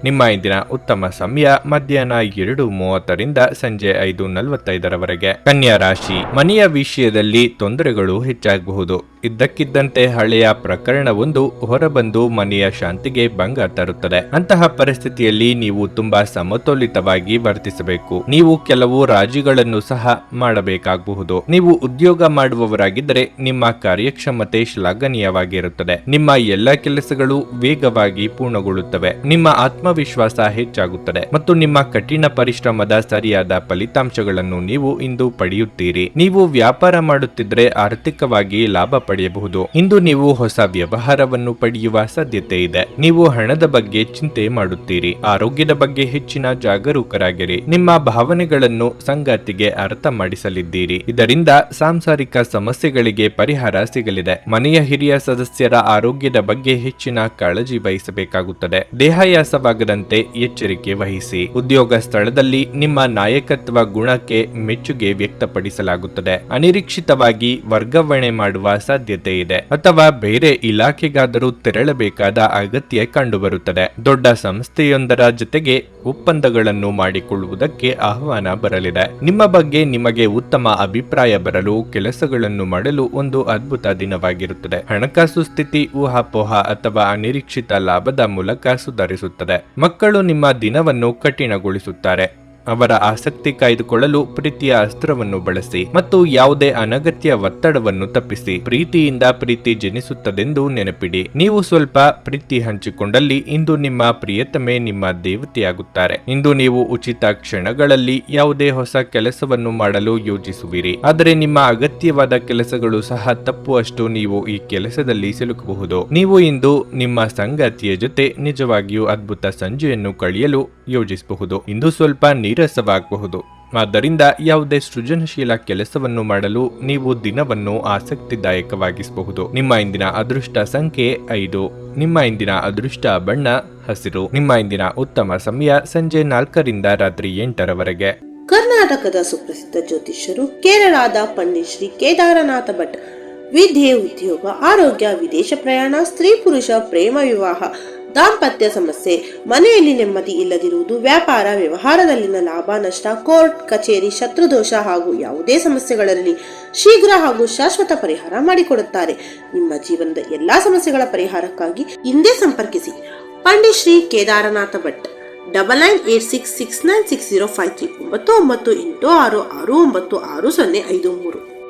ನಿಮ್ಮ ಇಂದಿನ ಉತ್ತಮ ಸಮಯ ಮಧ್ಯಾಹ್ನ 2:30ರಿಂದ ಸಂಜೆ 5:45ರವರೆಗೆ. ಕನ್ಯಾ ರಾಶಿ. ಮನೆಯ ವಿಷಯದಲ್ಲಿ ತೊಂದರೆಗಳು ಹೆಚ್ಚಾಗಬಹುದು. ಇದ್ದಕ್ಕಿದ್ದಂತೆ ಹಳೆಯ ಪ್ರಕರಣವೊಂದು ಹೊರಬಂದು ಮನೆಯ ಶಾಂತಿಗೆ ಭಂಗ ತರುತ್ತದೆ. ಅಂತಹ ಪರಿಸ್ಥಿತಿಯಲ್ಲಿ ನೀವು ತುಂಬಾ ಸಮತೋಲಿತವಾಗಿ ವರ್ತಿಸಬೇಕು. ನೀವು ಕೆಲವು ರಾಜಿಗಳನ್ನು ಸಹ ಮಾಡಬೇಕಾಗಬಹುದು. ನೀವು ಉದ್ಯೋಗ ಮಾಡುವವರಾಗಿದ್ದರೆ ನಿಮ್ಮ ಕಾರ್ಯಕ್ಷಮತೆ ಶ್ಲಾಘನೀಯವಾಗಿರುತ್ತದೆ. ನಿಮ್ಮ ಎಲ್ಲ ಕೆಲಸಗಳು ವೇಗವಾಗಿ ಪೂರ್ಣಗೊಳ್ಳುತ್ತವೆ. ನಿಮ್ಮ ಆತ್ಮವಿಶ್ವಾಸ ಹೆಚ್ಚಾಗುತ್ತದೆ ಮತ್ತು ನಿಮ್ಮ ಕಠಿಣ ಪರಿಶ್ರಮದ ಸರಿಯಾದ ಫಲಿತಾಂಶಗಳನ್ನು ನೀವು ಇಂದು ಪಡೆಯುತ್ತೀರಿ. ನೀವು ವ್ಯಾಪಾರ ಮಾಡುತ್ತಿದ್ದರೆ ಆರ್ಥಿಕವಾಗಿ ಲಾಭ ಪಡೆಯಬಹುದು. ಇಂದು ನೀವು ಹೊಸ ವ್ಯವಹಾರವನ್ನು ಪಡೆಯುವ ಸಾಧ್ಯತೆ ಇದೆ. ನೀವು ಹಣದ ಬಗ್ಗೆ ಚಿಂತೆ ಮಾಡುತ್ತೀರಿ. ಆರೋಗ್ಯದ ಬಗ್ಗೆ ಹೆಚ್ಚಿನ ಜಾಗರೂಕರಾಗಿರಿ. ನಿಮ್ಮ ಭಾವನೆಗಳನ್ನು ಸಂಗಾತಿಗೆ ಅರ್ಥ ಮಾಡಿಸಲಿದ್ದೀರಿ. ಇದರಿಂದ ಸಾಂಸಾರಿಕ ಸಮಸ್ಯೆಗಳಿಗೆ ಪರಿಹಾರ ಸಿಗಲಿದೆ. ಮನೆಯ ಹಿರಿಯ ಸದಸ್ಯರ ಆರೋಗ್ಯದ ಬಗ್ಗೆ ಹೆಚ್ಚಿನ ಕಾಳಜಿ ವಹಿಸಬೇಕಾಗುತ್ತದೆ. ದೇಹಾಯಾಸವಾಗದಂತೆ ಎಚ್ಚರಿಕೆ ವಹಿಸಿ. ಉದ್ಯೋಗ ಸ್ಥಳದಲ್ಲಿ ನಿಮ್ಮ ನಾಯಕತ್ವ ಗುಣಕ್ಕೆ ಮೆಚ್ಚುಗೆ ವ್ಯಕ್ತಪಡಿಸಲಾಗುತ್ತದೆ. ಅನಿರೀಕ್ಷಿತವಾಗಿ ವರ್ಗಾವಣೆ ಮಾಡುವ ಸಾಧ್ಯತೆ ಇದೆ ಅಥವಾ ಬೇರೆ ಇಲಾಖೆಗಾದರೂ ತೆರಳಬೇಕಾದ ಅಗತ್ಯ ಕಂಡುಬರುತ್ತದೆ. ದೊಡ್ಡ ಸಂಸ್ಥೆಯೊಂದರ ಜೊತೆಗೆ ಒಪ್ಪಂದಗಳನ್ನು ಮಾಡಿಕೊಳ್ಳುವುದಕ್ಕೆ ಆಹ್ವಾನ ಬರಲಿದೆ. ನಿಮ್ಮ ಬಗ್ಗೆ ನಿಮಗೆ ಉತ್ತಮ ಅಭಿಪ್ರಾಯ ಬರಲು ಕೆಲಸಗಳನ್ನು ಮಾಡಲು ಒಂದು ಅದ್ಭುತ ದಿನವಾಗಿರುತ್ತದೆ. ಹಣಕಾಸು ಸ್ಥಿತಿ ಊಹಾಪೋಹ ಅಥವಾ ಅನಿರೀಕ್ಷಿತ ಲಾಭದ ಮೂಲಕ ಸುಧಾರಿಸುತ್ತದೆ. ಮಕ್ಕಳು ನಿಮ್ಮ ದಿನವನ್ನು ಕಠಿಣಗೊಳಿಸುತ್ತಾರೆ. ಅವರ ಆಸಕ್ತಿ ಕಾಯ್ದುಕೊಳ್ಳಲು ಪ್ರೀತಿಯ ಅಸ್ತ್ರವನ್ನು ಬಳಸಿ ಮತ್ತು ಯಾವುದೇ ಅನಗತ್ಯ ಒತ್ತಡವನ್ನು ತಪ್ಪಿಸಿ. ಪ್ರೀತಿಯಿಂದ ಪ್ರೀತಿ ಜನಿಸುತ್ತದೆಂದು ನೆನಪಿಡಿ. ನೀವು ಸ್ವಲ್ಪ ಪ್ರೀತಿ ಹಂಚಿಕೊಂಡಲ್ಲಿ ಇಂದು ನಿಮ್ಮ ಪ್ರಿಯತಮೆ ನಿಮ್ಮ ದೇವತೆಯಾಗುತ್ತಾರೆ. ಇಂದು ನೀವು ಉಚಿತ ಕ್ಷಣಗಳಲ್ಲಿ ಯಾವುದೇ ಹೊಸ ಕೆಲಸವನ್ನು ಮಾಡಲು ಯೋಜಿಸುವಿರಿ, ಆದರೆ ನಿಮ್ಮ ಅಗತ್ಯವಾದ ಕೆಲಸಗಳು ಸಹ ತಪ್ಪುವಷ್ಟು ನೀವು ಈ ಕೆಲಸದಲ್ಲಿ ಸಿಲುಕಬಹುದು. ನೀವು ಇಂದು ನಿಮ್ಮ ಸಂಗಾತಿಯ ಜೊತೆ ನಿಜವಾಗಿಯೂ ಅದ್ಭುತ ಸಂಜೆಯನ್ನು ಕಳೆಯಲು ಯೋಜಿಸಬಹುದು. ಇಂದು ಸ್ವಲ್ಪ ನೀರಸವಾಗಬಹುದು. ಆದ್ದರಿಂದ ಯಾವುದೇ ಸೃಜನಶೀಲ ಕೆಲಸವನ್ನು ಮಾಡಲು ನೀವು ದಿನವನ್ನು ಆಸಕ್ತಿದಾಯಕವಾಗಿಸಬಹುದು. ನಿಮ್ಮ ಇಂದಿನ ಅದೃಷ್ಟ ಸಂಖ್ಯೆ 5. ನಿಮ್ಮ ಇಂದಿನ ಅದೃಷ್ಟ ಬಣ್ಣ ಹಸಿರು. ನಿಮ್ಮ ಇಂದಿನ ಉತ್ತಮ ಸಮಯ ಸಂಜೆ 4ರಿಂದ ರಾತ್ರಿ 8ರವರೆಗೆ. ಕರ್ನಾಟಕದ ಸುಪ್ರಸಿದ್ಧ ಜ್ಯೋತಿಷ್ಯರು ಕೇರಳದ ಪಂಡಿತ್ ಶ್ರೀ ಕೇದಾರನಾಥ ಭಟ್. ವಿದ್ಯೆ, ಉದ್ಯೋಗ, ಆರೋಗ್ಯ, ವಿದೇಶ ಪ್ರಯಾಣ, ಸ್ತ್ರೀ ಪುರುಷ ಪ್ರೇಮ ವಿವಾಹ, ದಾಂಪತ್ಯ ಸಮಸ್ಯೆ, ಮನೆಯಲ್ಲಿ ನೆಮ್ಮದಿ ಇಲ್ಲದಿರುವುದು, ವ್ಯಾಪಾರ ವ್ಯವಹಾರದಲ್ಲಿನ ಲಾಭ ನಷ್ಟ, ಕೋರ್ಟ್ ಕಚೇರಿ, ಶತ್ರುದೋಷ ಹಾಗೂ ಯಾವುದೇ ಸಮಸ್ಯೆಗಳಲ್ಲಿ ಶೀಘ್ರ ಹಾಗೂ ಶಾಶ್ವತ ಪರಿಹಾರ ಮಾಡಿಕೊಡುತ್ತಾರೆ. ನಿಮ್ಮ ಜೀವನದ ಎಲ್ಲಾ ಸಮಸ್ಯೆಗಳ ಪರಿಹಾರಕ್ಕಾಗಿ ಹಿಂದೆ ಸಂಪರ್ಕಿಸಿ ಪಂಡಿತ್ ಶ್ರೀ ಕೇದಾರನಾಥ ಭಟ್ 9986696053 9986669053.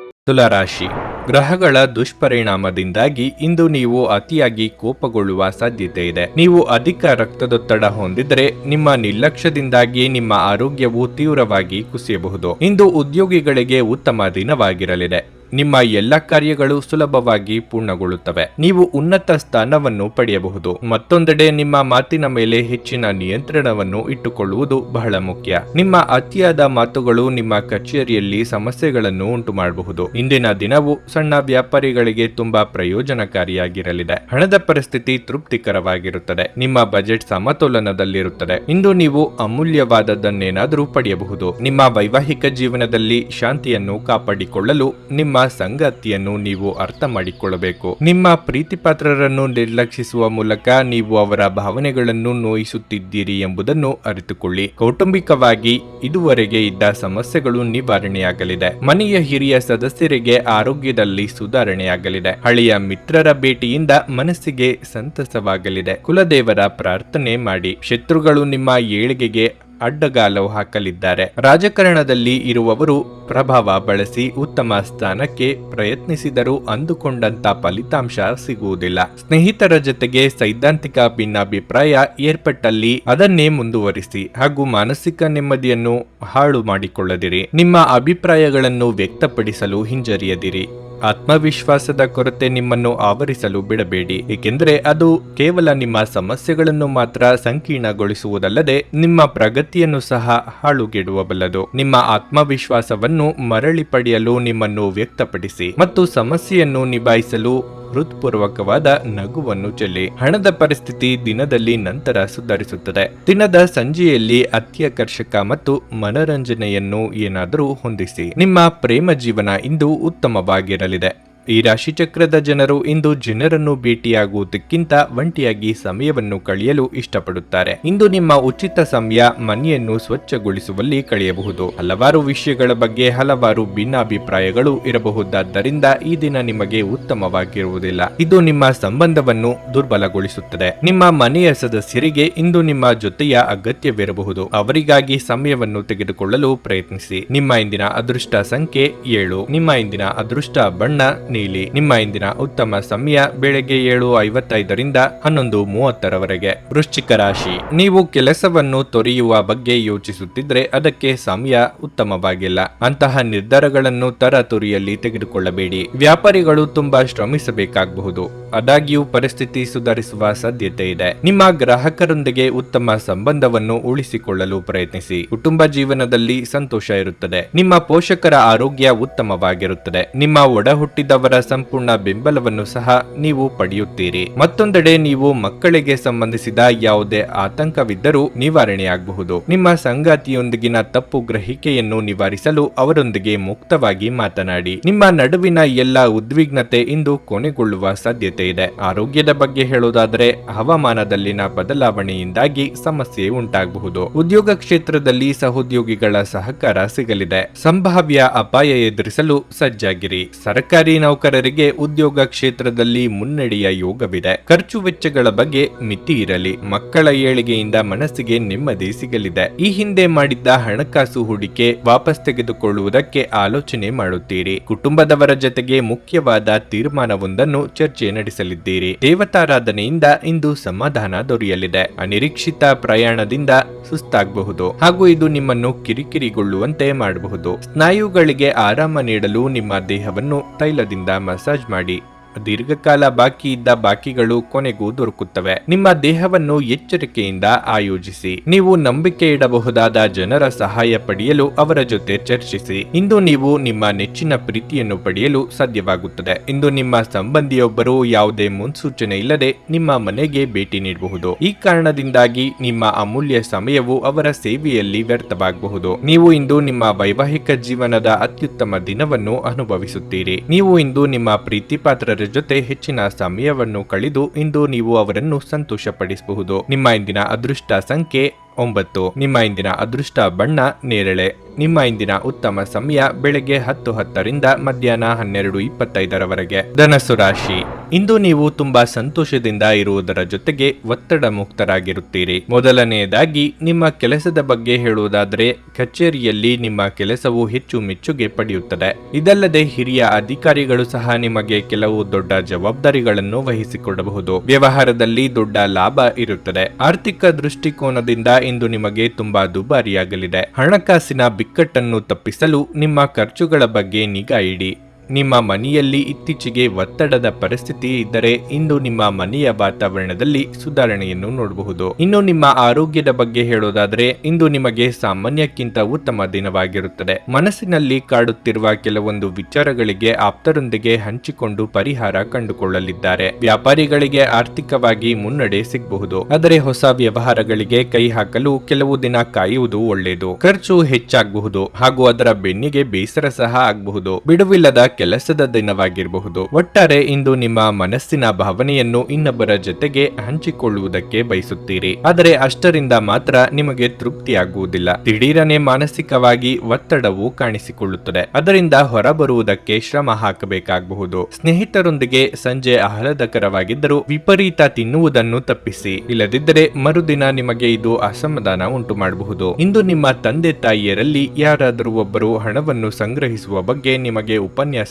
ತುಲಾರಾಶಿ. ಗ್ರಹಗಳ ದುಷ್ಪರಿಣಾಮದಿಂದಾಗಿ ಇಂದು ನೀವು ಅತಿಯಾಗಿ ಕೋಪಗೊಳ್ಳುವ ಸಾಧ್ಯತೆ ಇದೆ. ನೀವು ಅಧಿಕ ರಕ್ತದೊತ್ತಡ ಹೊಂದಿದ್ರೆ ನಿಮ್ಮ ನಿರ್ಲಕ್ಷ್ಯದಿಂದಾಗಿ ನಿಮ್ಮ ಆರೋಗ್ಯವು ತೀವ್ರವಾಗಿ ಕುಸಿಯಬಹುದು. ಇಂದು ಉದ್ಯೋಗಿಗಳಿಗೆ ಉತ್ತಮ ದಿನವಾಗಿರಲಿದೆ. ನಿಮ್ಮ ಎಲ್ಲ ಕಾರ್ಯಗಳು ಸುಲಭವಾಗಿ ಪೂರ್ಣಗೊಳ್ಳುತ್ತವೆ. ನೀವು ಉನ್ನತ ಸ್ಥಾನವನ್ನು ಪಡೆಯಬಹುದು. ಮತ್ತೊಂದೆಡೆ ನಿಮ್ಮ ಮಾತಿನ ಮೇಲೆ ಹೆಚ್ಚಿನ ನಿಯಂತ್ರಣವನ್ನು ಇಟ್ಟುಕೊಳ್ಳುವುದು ಬಹಳ ಮುಖ್ಯ. ನಿಮ್ಮ ಅತಿಯಾದ ಮಾತುಗಳು ನಿಮ್ಮ ಕಚೇರಿಯಲ್ಲಿ ಸಮಸ್ಯೆಗಳನ್ನು ಉಂಟು ಮಾಡಬಹುದು. ಇಂದಿನ ದಿನವು ಸಣ್ಣ ವ್ಯಾಪಾರಿಗಳಿಗೆ ತುಂಬಾ ಪ್ರಯೋಜನಕಾರಿಯಾಗಿರಲಿದೆ. ಹಣದ ಪರಿಸ್ಥಿತಿ ತೃಪ್ತಿಕರವಾಗಿರುತ್ತದೆ. ನಿಮ್ಮ ಬಜೆಟ್ ಸಮತೋಲನದಲ್ಲಿರುತ್ತದೆ. ಇಂದು ನೀವು ಅಮೂಲ್ಯವಾದದ್ದನ್ನೇನಾದರೂ ಪಡೆಯಬಹುದು. ನಿಮ್ಮ ವೈವಾಹಿಕ ಜೀವನದಲ್ಲಿ ಶಾಂತಿಯನ್ನು ಕಾಪಾಡಿಕೊಳ್ಳಲು ನಿಮ್ಮ ಸಂಗಾತಿಯನ್ನು ನೀವು ಅರ್ಥ ಮಾಡಿಕೊಳ್ಳಬೇಕು. ನಿಮ್ಮ ಪ್ರೀತಿಪಾತ್ರರನ್ನು ನಿರ್ಲಕ್ಷಿಸುವ ಮೂಲಕ ನೀವು ಅವರ ಭಾವನೆಗಳನ್ನು ನೋಯಿಸುತ್ತಿದ್ದೀರಿ ಎಂಬುದನ್ನು ಅರಿತುಕೊಳ್ಳಿ. ಕೌಟುಂಬಿಕವಾಗಿ ಇದುವರೆಗೆ ಇದ್ದ ಸಮಸ್ಯೆಗಳು ನಿವಾರಣೆಯಾಗಲಿದೆ. ಮನೆಯ ಹಿರಿಯ ಸದಸ್ಯರಿಗೆ ಆರೋಗ್ಯದಲ್ಲಿ ಸುಧಾರಣೆಯಾಗಲಿದೆ. ಹಳೆಯ ಮಿತ್ರರ ಭೇಟಿಯಿಂದ ಮನಸ್ಸಿಗೆ ಸಂತಸವಾಗಲಿದೆ. ಕುಲದೇವರ ಪ್ರಾರ್ಥನೆ ಮಾಡಿ. ಶತ್ರುಗಳು ನಿಮ್ಮ ಏಳಿಗೆಗೆ ಅಡ್ಡಗಾಲು ಹಾಕಲಿದ್ದಾರೆ. ರಾಜಕಾರಣದಲ್ಲಿ ಇರುವವರು ಪ್ರಭಾವ ಬಳಸಿ ಉತ್ತಮ ಸ್ಥಾನಕ್ಕೆ ಪ್ರಯತ್ನಿಸಿದರೂ ಅಂದುಕೊಂಡಂತ ಫಲಿತಾಂಶ ಸಿಗುವುದಿಲ್ಲ. ಸ್ನೇಹಿತರ ಜೊತೆಗೆ ಸೈದ್ಧಾಂತಿಕ ಭಿನ್ನಾಭಿಪ್ರಾಯ ಏರ್ಪಟ್ಟಲ್ಲಿ ಅದನ್ನೇ ಮುಂದುವರಿಸಿ ಹಾಗೂ ಮಾನಸಿಕ ನೆಮ್ಮದಿಯನ್ನು ಹಾಳು ಮಾಡಿಕೊಳ್ಳದಿರಿ. ನಿಮ್ಮ ಅಭಿಪ್ರಾಯಗಳನ್ನು ವ್ಯಕ್ತಪಡಿಸಲು ಹಿಂಜರಿಯದಿರಿ. ಆತ್ಮವಿಶ್ವಾಸದ ಕೊರತೆ ನಿಮ್ಮನ್ನು ಆವರಿಸಲು ಬಿಡಬೇಡಿ, ಏಕೆಂದರೆ ಅದು ಕೇವಲ ನಿಮ್ಮ ಸಮಸ್ಯೆಗಳನ್ನು ಮಾತ್ರ ಸಂಕೀರ್ಣಗೊಳಿಸುವುದಲ್ಲದೆ ನಿಮ್ಮ ಪ್ರಗತಿಯನ್ನು ಸಹ ಹಾಳುಗೆಡುವಬಲ್ಲದು. ನಿಮ್ಮ ಆತ್ಮವಿಶ್ವಾಸವನ್ನು ಮರಳಿ ಪಡೆಯಲು ನಿಮ್ಮನ್ನು ವ್ಯಕ್ತಪಡಿಸಿ ಮತ್ತು ಸಮಸ್ಯೆಯನ್ನು ನಿಭಾಯಿಸಲು ಹೃತ್ಪೂರ್ವಕವಾದ ನಗುವನ್ನು ಚೆಲ್ಲಿ. ಹಣದ ಪರಿಸ್ಥಿತಿ ದಿನದಲ್ಲಿ ನಂತರ ಸುಧಾರಿಸುತ್ತದೆ. ದಿನದ ಸಂಜೆಯಲ್ಲಿ ಅತ್ಯಾಕರ್ಷಕ ಮತ್ತು ಮನರಂಜನೆಯನ್ನು ಏನಾದರೂ ಹೊಂದಿಸಿ. ನಿಮ್ಮ ಪ್ರೇಮ ಜೀವನ ಇಂದು ಉತ್ತಮವಾಗಿರಲಿದೆ. ಈ ರಾಶಿಚಕ್ರದ ಜನರು ಇಂದು ಜನರನ್ನು ಭೇಟಿಯಾಗುವುದಕ್ಕಿಂತ ಒಂಟಿಯಾಗಿ ಸಮಯವನ್ನು ಕಳೆಯಲು ಇಷ್ಟಪಡುತ್ತಾರೆ. ಇಂದು ನಿಮ್ಮ ಉಚಿತ ಸಮಯ ಮನೆಯನ್ನು ಸ್ವಚ್ಛಗೊಳಿಸುವಲ್ಲಿ ಕಳೆಯಬಹುದು. ಹಲವಾರು ವಿಷಯಗಳ ಬಗ್ಗೆ ಹಲವಾರು ಭಿನ್ನಾಭಿಪ್ರಾಯಗಳು ಇರಬಹುದಾದ್ದರಿಂದ ಈ ದಿನ ನಿಮಗೆ ಉತ್ತಮವಾಗಿರುವುದಿಲ್ಲ. ಇದು ನಿಮ್ಮ ಸಂಬಂಧವನ್ನು ದುರ್ಬಲಗೊಳಿಸುತ್ತದೆ. ನಿಮ್ಮ ಮನೆಯ ಸದಸ್ಯರಿಗೆ ಇಂದು ನಿಮ್ಮ ಜೊತೆಯ ಅಗತ್ಯವಿರಬಹುದು. ಅವರಿಗಾಗಿ ಸಮಯವನ್ನು ತೆಗೆದುಕೊಳ್ಳಲು ಪ್ರಯತ್ನಿಸಿ. ನಿಮ್ಮ ಇಂದಿನ ಅದೃಷ್ಟ ಸಂಖ್ಯೆ 7. ನಿಮ್ಮ ಇಂದಿನ ಅದೃಷ್ಟ ಬಣ್ಣ ನೀಲಿ. ನಿಮ್ಮ ಇಂದಿನ ಉತ್ತಮ ಸಮಯ ಬೆಳಗ್ಗೆ 7:55ರಿಂದ 11:30ರವರೆಗೆ. ವೃಶ್ಚಿಕ ರಾಶಿ. ನೀವು ಕೆಲಸವನ್ನು ತೊರೆಯುವ ಬಗ್ಗೆ ಯೋಚಿಸುತ್ತಿದ್ರೆ ಅದಕ್ಕೆ ಸಮಯ ಉತ್ತಮವಾಗಿಲ್ಲ. ಅಂತಹ ನಿರ್ಧಾರಗಳನ್ನು ತರಾತುರಿಯಲ್ಲಿ ತೆಗೆದುಕೊಳ್ಳಬೇಡಿ. ವ್ಯಾಪಾರಿಗಳು ತುಂಬಾ ಶ್ರಮಿಸಬೇಕಾಗಬಹುದು. ಆದಾಗ್ಯೂ ಪರಿಸ್ಥಿತಿ ಸುಧಾರಿಸುವ ಸಾಧ್ಯತೆ ಇದೆ. ನಿಮ್ಮ ಗ್ರಾಹಕರೊಂದಿಗೆ ಉತ್ತಮ ಸಂಬಂಧವನ್ನು ಉಳಿಸಿಕೊಳ್ಳಲು ಪ್ರಯತ್ನಿಸಿ. ಕುಟುಂಬ ಜೀವನದಲ್ಲಿ ಸಂತೋಷ ಇರುತ್ತದೆ. ನಿಮ್ಮ ಪೋಷಕರ ಆರೋಗ್ಯ ಉತ್ತಮವಾಗಿರುತ್ತದೆ. ನಿಮ್ಮ ಒಡ ಹುಟ್ಟಿದವರ ಸಂಪೂರ್ಣ ಬೆಂಬಲವನ್ನು ಸಹ ನೀವು ಪಡೆಯುತ್ತೀರಿ. ಮತ್ತೊಂದೆಡೆ ನೀವು ಮಕ್ಕಳಿಗೆ ಸಂಬಂಧಿಸಿದ ಯಾವುದೇ ಆತಂಕವಿದ್ದರೂ ನಿವಾರಣೆಯಾಗಬಹುದು. ನಿಮ್ಮ ಸಂಗಾತಿಯೊಂದಿಗಿನ ತಪ್ಪು ಗ್ರಹಿಕೆಯನ್ನು ನಿವಾರಿಸಲು ಅವರೊಂದಿಗೆ ಮುಕ್ತವಾಗಿ ಮಾತನಾಡಿ. ನಿಮ್ಮ ನಡುವಿನ ಎಲ್ಲ ಉದ್ವಿಗ್ನತೆ ಇಂದು ಕೊನೆಗೊಳ್ಳುವ ಸಾಧ್ಯತೆ ಇದೆ. ಆರೋಗ್ಯದ ಬಗ್ಗೆ ಹೇಳೋದಾದರೆ ಹವಾಮಾನದಲ್ಲಿನ ಬದಲಾವಣೆಯಿಂದಾಗಿ ಸಮಸ್ಯೆ ಉಂಟಾಗಬಹುದು. ಉದ್ಯೋಗ ಕ್ಷೇತ್ರದಲ್ಲಿ ಸಹೋದ್ಯೋಗಿಗಳ ಸಹಕಾರ ಸಿಗಲಿದೆ. ಸಂಭಾವ್ಯ ಅಪಾಯ ಎದುರಿಸಲು ಸಜ್ಜಾಗಿರಿ. ಸರ್ಕಾರಿ ನೌಕರರಿಗೆ ಉದ್ಯೋಗ ಕ್ಷೇತ್ರದಲ್ಲಿ ಮುನ್ನಡೆಯ ಯೋಗವಿದೆ. ಖರ್ಚು ವೆಚ್ಚಗಳ ಬಗ್ಗೆ ಮಿತಿ ಇರಲಿ. ಮಕ್ಕಳ ಏಳಿಗೆಯಿಂದ ಮನಸ್ಸಿಗೆ ನೆಮ್ಮದಿ ಸಿಗಲಿದೆ. ಈ ಹಿಂದೆ ಮಾಡಿದ್ದ ಹಣಕಾಸು ಹೂಡಿಕೆ ವಾಪಸ್ ತೆಗೆದುಕೊಳ್ಳುವುದಕ್ಕೆ ಆಲೋಚನೆ ಮಾಡುತ್ತೀರಿ. ಕುಟುಂಬದವರ ಜೊತೆಗೆ ಮುಖ್ಯವಾದ ತೀರ್ಮಾನವೊಂದನ್ನು ಚರ್ಚೆ ನಡೆಸಲಿದ್ದೀರಿ. ದೇವತಾರಾಧನೆಯಿಂದ ಇಂದು ಸಮಾಧಾನ ದೊರೆಯಲಿದೆ. ಅನಿರೀಕ್ಷಿತ ಪ್ರಯಾಣದಿಂದ ಸುಸ್ತಾಗಬಹುದು ಹಾಗೂ ಇದು ನಿಮ್ಮನ್ನು ಕಿರಿಕಿರಿಗೊಳ್ಳುವಂತೆ ಮಾಡಬಹುದು. ಸ್ನಾಯುಗಳಿಗೆ ಆರಾಮ ನೀಡಲು ನಿಮ್ಮ ದೇಹವನ್ನು ತೈಲದಿಂದ ಮಸಾಜ್ ಮಾಡಿ. ದೀರ್ಘಕಾಲ ಬಾಕಿ ಇದ್ದ ಬಾಕಿಗಳು ಕೊನೆಗೂ ದೊರಕುತ್ತವೆ. ನಿಮ್ಮ ದೇಹವನ್ನು ಎಚ್ಚರಿಕೆಯಿಂದ ಆಯೋಜಿಸಿ. ನೀವು ನಂಬಿಕೆ ಇಡಬಹುದಾದ ಜನರ ಸಹಾಯ ಪಡೆಯಲು ಅವರ ಜೊತೆ ಚರ್ಚಿಸಿ. ಇಂದು ನೀವು ನಿಮ್ಮ ನೆಚ್ಚಿನ ಪ್ರೀತಿಯನ್ನು ಪಡೆಯಲು ಸಾಧ್ಯವಾಗುತ್ತದೆ. ಇಂದು ನಿಮ್ಮ ಸಂಬಂಧಿಯೊಬ್ಬರು ಯಾವುದೇ ಮುನ್ಸೂಚನೆ ಇಲ್ಲದೆ ನಿಮ್ಮ ಮನೆಗೆ ಭೇಟಿ ನೀಡಬಹುದು. ಈ ಕಾರಣದಿಂದಾಗಿ ನಿಮ್ಮ ಅಮೂಲ್ಯ ಸಮಯವು ಅವರ ಸೇವೆಯಲ್ಲಿ ವ್ಯರ್ಥವಾಗಬಹುದು. ನೀವು ಇಂದು ನಿಮ್ಮ ವೈವಾಹಿಕ ಜೀವನದ ಅತ್ಯುತ್ತಮ ದಿನವನ್ನು ಅನುಭವಿಸುತ್ತೀರಿ. ನೀವು ಇಂದು ನಿಮ್ಮ ಪ್ರೀತಿಪಾತ್ರರ ಜೊತೆ ಹೆಚ್ಚಿನ ಸಮಯವನ್ನು ಕಳೆದು ಇಂದು ನೀವು ಅವರನ್ನು ಸಂತೋಷಪಡಿಸಬಹುದು. ನಿಮ್ಮ ಇಂದಿನ ಅದೃಷ್ಟ ಸಂಖ್ಯೆ 9. ನಿಮ್ಮ ಇಂದಿನ ಅದೃಷ್ಟ ಬಣ್ಣ ನೇರಳೆ. ನಿಮ್ಮ ಇಂದಿನ ಉತ್ತಮ ಸಮಯ ಬೆಳಗ್ಗೆ 10:10ರಿಂದ ಮಧ್ಯಾಹ್ನ 12:25ರವರೆಗೆ. ಧನಸ್ಸು ರಾಶಿ. ಇಂದು ನೀವು ತುಂಬಾ ಸಂತೋಷದಿಂದ ಇರುವುದರ ಜೊತೆಗೆ ಒತ್ತಡ ಮುಕ್ತರಾಗಿರುತ್ತೀರಿ. ಮೊದಲನೆಯದಾಗಿ ನಿಮ್ಮ ಕೆಲಸದ ಬಗ್ಗೆ ಹೇಳುವುದಾದರೆ ಕಚೇರಿಯಲ್ಲಿ ನಿಮ್ಮ ಕೆಲಸವು ಹೆಚ್ಚು ಮೆಚ್ಚುಗೆ ಪಡೆಯುತ್ತದೆ. ಇದಲ್ಲದೆ ಹಿರಿಯ ಅಧಿಕಾರಿಗಳು ಸಹ ನಿಮಗೆ ಕೆಲವು ದೊಡ್ಡ ಜವಾಬ್ದಾರಿಗಳನ್ನು ವಹಿಸಿಕೊಡಬಹುದು. ವ್ಯವಹಾರದಲ್ಲಿ ದೊಡ್ಡ ಲಾಭ ಇರುತ್ತದೆ. ಆರ್ಥಿಕ ದೃಷ್ಟಿಕೋನದಿಂದ ಇಂದು ನಿಮಗೆ ತುಂಬಾ ದುಬಾರಿಯಾಗಲಿದೆ. ಹಣಕಾಸಿನ ಬಿಕ್ಕಟ್ಟನ್ನು ತಪ್ಪಿಸಲು ನಿಮ್ಮ ಖರ್ಚುಗಳ ಬಗ್ಗೆ ನಿಗಾ ಇಡಿ. ನಿಮ್ಮ ಮನೆಯಲ್ಲಿ ಇತ್ತೀಚೆಗೆ ಒತ್ತಡದ ಪರಿಸ್ಥಿತಿ ಇದ್ದರೆ ಇಂದು ನಿಮ್ಮ ಮನೆಯ ವಾತಾವರಣದಲ್ಲಿ ಸುಧಾರಣೆಯನ್ನು ನೋಡಬಹುದು. ಇನ್ನು ನಿಮ್ಮ ಆರೋಗ್ಯದ ಬಗ್ಗೆ ಹೇಳೋದಾದರೆ ಇಂದು ನಿಮಗೆ ಸಾಮಾನ್ಯಕ್ಕಿಂತ ಉತ್ತಮ ದಿನವಾಗಿರುತ್ತದೆ. ಮನಸ್ಸಿನಲ್ಲಿ ಕಾಡುತ್ತಿರುವ ಕೆಲವೊಂದು ವಿಚಾರಗಳಿಗೆ ಆಪ್ತರೊಂದಿಗೆ ಹಂಚಿಕೊಂಡು ಪರಿಹಾರ ಕಂಡುಕೊಳ್ಳಲಿದ್ದಾರೆ. ವ್ಯಾಪಾರಿಗಳಿಗೆ ಆರ್ಥಿಕವಾಗಿ ಮುನ್ನಡೆ ಸಿಗಬಹುದು. ಆದರೆ ಹೊಸ ವ್ಯವಹಾರಗಳಿಗೆ ಕೈ ಹಾಕಲು ಕೆಲವು ದಿನ ಕಾಯುವುದು ಒಳ್ಳೆಯದು. ಖರ್ಚು ಹೆಚ್ಚಾಗಬಹುದು ಹಾಗೂ ಅದರ ಬೆನ್ನಿಗೆ ಬೇಸರ ಸಹ ಆಗಬಹುದು. ಬಿಡುವಿಲ್ಲದ ಕೆಲಸದ ದಿನವಾಗಿರಬಹುದು. ಒಟ್ಟಾರೆ ಇಂದು ನಿಮ್ಮ ಮನಸ್ಸಿನ ಭಾವನೆಯನ್ನು ಇನ್ನೊಬ್ಬರ ಜೊತೆಗೆ ಹಂಚಿಕೊಳ್ಳುವುದಕ್ಕೆ ಬಯಸುತ್ತೀರಿ. ಆದರೆ ಅಷ್ಟರಿಂದ ಮಾತ್ರ ನಿಮಗೆ ತೃಪ್ತಿಯಾಗುವುದಿಲ್ಲ. ದಿಢೀರನೆ ಮಾನಸಿಕವಾಗಿ ಒತ್ತಡವು ಕಾಣಿಸಿಕೊಳ್ಳುತ್ತದೆ. ಅದರಿಂದ ಹೊರಬರುವುದಕ್ಕೆ ಶ್ರಮ ಹಾಕಬೇಕಾಗಬಹುದು. ಸ್ನೇಹಿತರೊಂದಿಗೆ ಸಂಜೆ ಆಹ್ಲಾದಕರವಾಗಿದ್ದರೂ ವಿಪರೀತ ತಿನ್ನುವುದನ್ನು ತಪ್ಪಿಸಿ. ಇಲ್ಲದಿದ್ದರೆ ಮರುದಿನ ನಿಮಗೆ ಇದು ಅಸಮಾಧಾನ ಉಂಟು ಮಾಡಬಹುದು. ಇಂದು ನಿಮ್ಮ ತಂದೆ ತಾಯಿಯರಲ್ಲಿ ಯಾರಾದರೂ ಒಬ್ಬರು ಹಣವನ್ನು ಸಂಗ್ರಹಿಸುವ ಬಗ್ಗೆ ನಿಮಗೆ ಉಪನ್ಯಾಸಗಳನ್ನು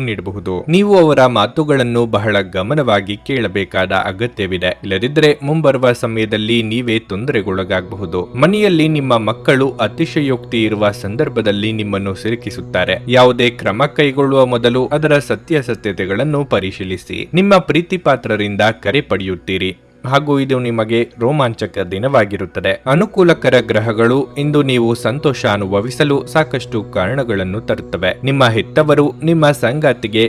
ನೀಡಬಹುದು. ನೀವು ಅವರ ಮಾತುಗಳನ್ನು ಬಹಳ ಗಮನವಾಗಿ ಕೇಳಬೇಕಾದ ಅಗತ್ಯವಿದೆ. ಇಲ್ಲದಿದ್ದರೆ ಮುಂಬರುವ ಸಮಯದಲ್ಲಿ ನೀವೇ ತೊಂದರೆಗೊಳಗಾಗಬಹುದು. ಮನೆಯಲ್ಲಿ ನಿಮ್ಮ ಮಕ್ಕಳು ಅತಿಶಯೋಕ್ತಿ ಇರುವ ಸಂದರ್ಭದಲ್ಲಿ ನಿಮ್ಮನ್ನು ಸಿಲುಕಿಸುತ್ತಾರೆ. ಯಾವುದೇ ಕ್ರಮ ಕೈಗೊಳ್ಳುವ ಮೊದಲು ಅದರ ಸತ್ಯಾಸತ್ಯತೆಗಳನ್ನು ಪರಿಶೀಲಿಸಿ. ನಿಮ್ಮ ಪ್ರೀತಿ ಪಾತ್ರರಿಂದ ಕರೆ ಪಡೆಯುತ್ತೀರಿ ಹಾಗೂ ಇದು ನಿಮಗೆ ರೋಮಾಂಚಕ ದಿನವಾಗಿರುತ್ತದೆ. ಅನುಕೂಲಕರ ಗ್ರಹಗಳು ಇಂದು ನೀವು ಸಂತೋಷ ಅನುಭವಿಸಲು ಸಾಕಷ್ಟು ಕಾರಣಗಳನ್ನು ತರುತ್ತವೆ. ನಿಮ್ಮ ಹೆತ್ತವರು ನಿಮ್ಮ ಸಂಗಾತಿಗೆ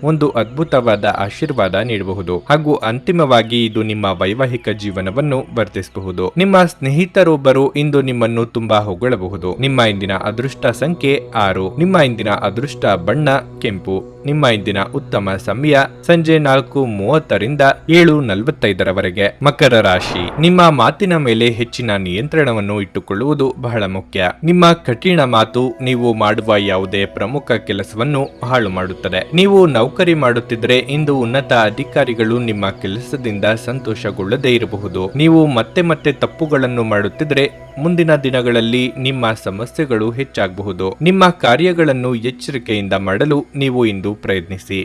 ಒಂದು ಅದ್ಭುತವಾದ ಆಶೀರ್ವಾದ ನೀಡಬಹುದು ಹಾಗೂ ಅಂತಿಮವಾಗಿ ಇದು ನಿಮ್ಮ ವೈವಾಹಿಕ ಜೀವನವನ್ನು ವರ್ಧಿಸಬಹುದು. ನಿಮ್ಮ ಸ್ನೇಹಿತರೊಬ್ಬರು ಇಂದು ನಿಮ್ಮನ್ನು ತುಂಬಾ ಹೊಗಳಬಹುದು. ನಿಮ್ಮ ಇಂದಿನ ಅದೃಷ್ಟ ಸಂಖ್ಯೆ 6. ನಿಮ್ಮ ಇಂದಿನ ಅದೃಷ್ಟ ಬಣ್ಣ ಕೆಂಪು. ನಿಮ್ಮ ಇಂದಿನ ಉತ್ತಮ ಸಮಯ ಸಂಜೆ 4:30ರಿಂದ 7:45ರವರೆಗೆ. ಮಕರ ರಾಶಿ. ನಿಮ್ಮ ಮಾತಿನ ಮೇಲೆ ಹೆಚ್ಚಿನ ನಿಯಂತ್ರಣವನ್ನು ಇಟ್ಟುಕೊಳ್ಳುವುದು ಬಹಳ ಮುಖ್ಯ. ನಿಮ್ಮ ಕಠಿಣ ಮಾತು ನೀವು ಮಾಡುವ ಯಾವುದೇ ಪ್ರಮುಖ ಕೆಲಸವನ್ನು ಹಾಳು ಮಾಡುತ್ತದೆ. ನೀವು ನೌಕರಿ ಮಾಡುತ್ತಿದ್ದರೆ ಇಂದು ಉನ್ನತ ಅಧಿಕಾರಿಗಳು ನಿಮ್ಮ ಕೆಲಸದಿಂದ ಸಂತೋಷಗೊಳ್ಳದೇ ಇರಬಹುದು. ನೀವು ಮತ್ತೆ ತಪ್ಪುಗಳನ್ನು ಮಾಡುತ್ತಿದ್ದರೆ ಮುಂದಿನ ದಿನಗಳಲ್ಲಿ ನಿಮ್ಮ ಸಮಸ್ಯೆಗಳು ಹೆಚ್ಚಾಗಬಹುದು. ನಿಮ್ಮ ಕಾರ್ಯಗಳನ್ನು ಎಚ್ಚರಿಕೆಯಿಂದ ಮಾಡಲು ನೀವು ಇಂದು ಪ್ರಯತ್ನಿಸಿ.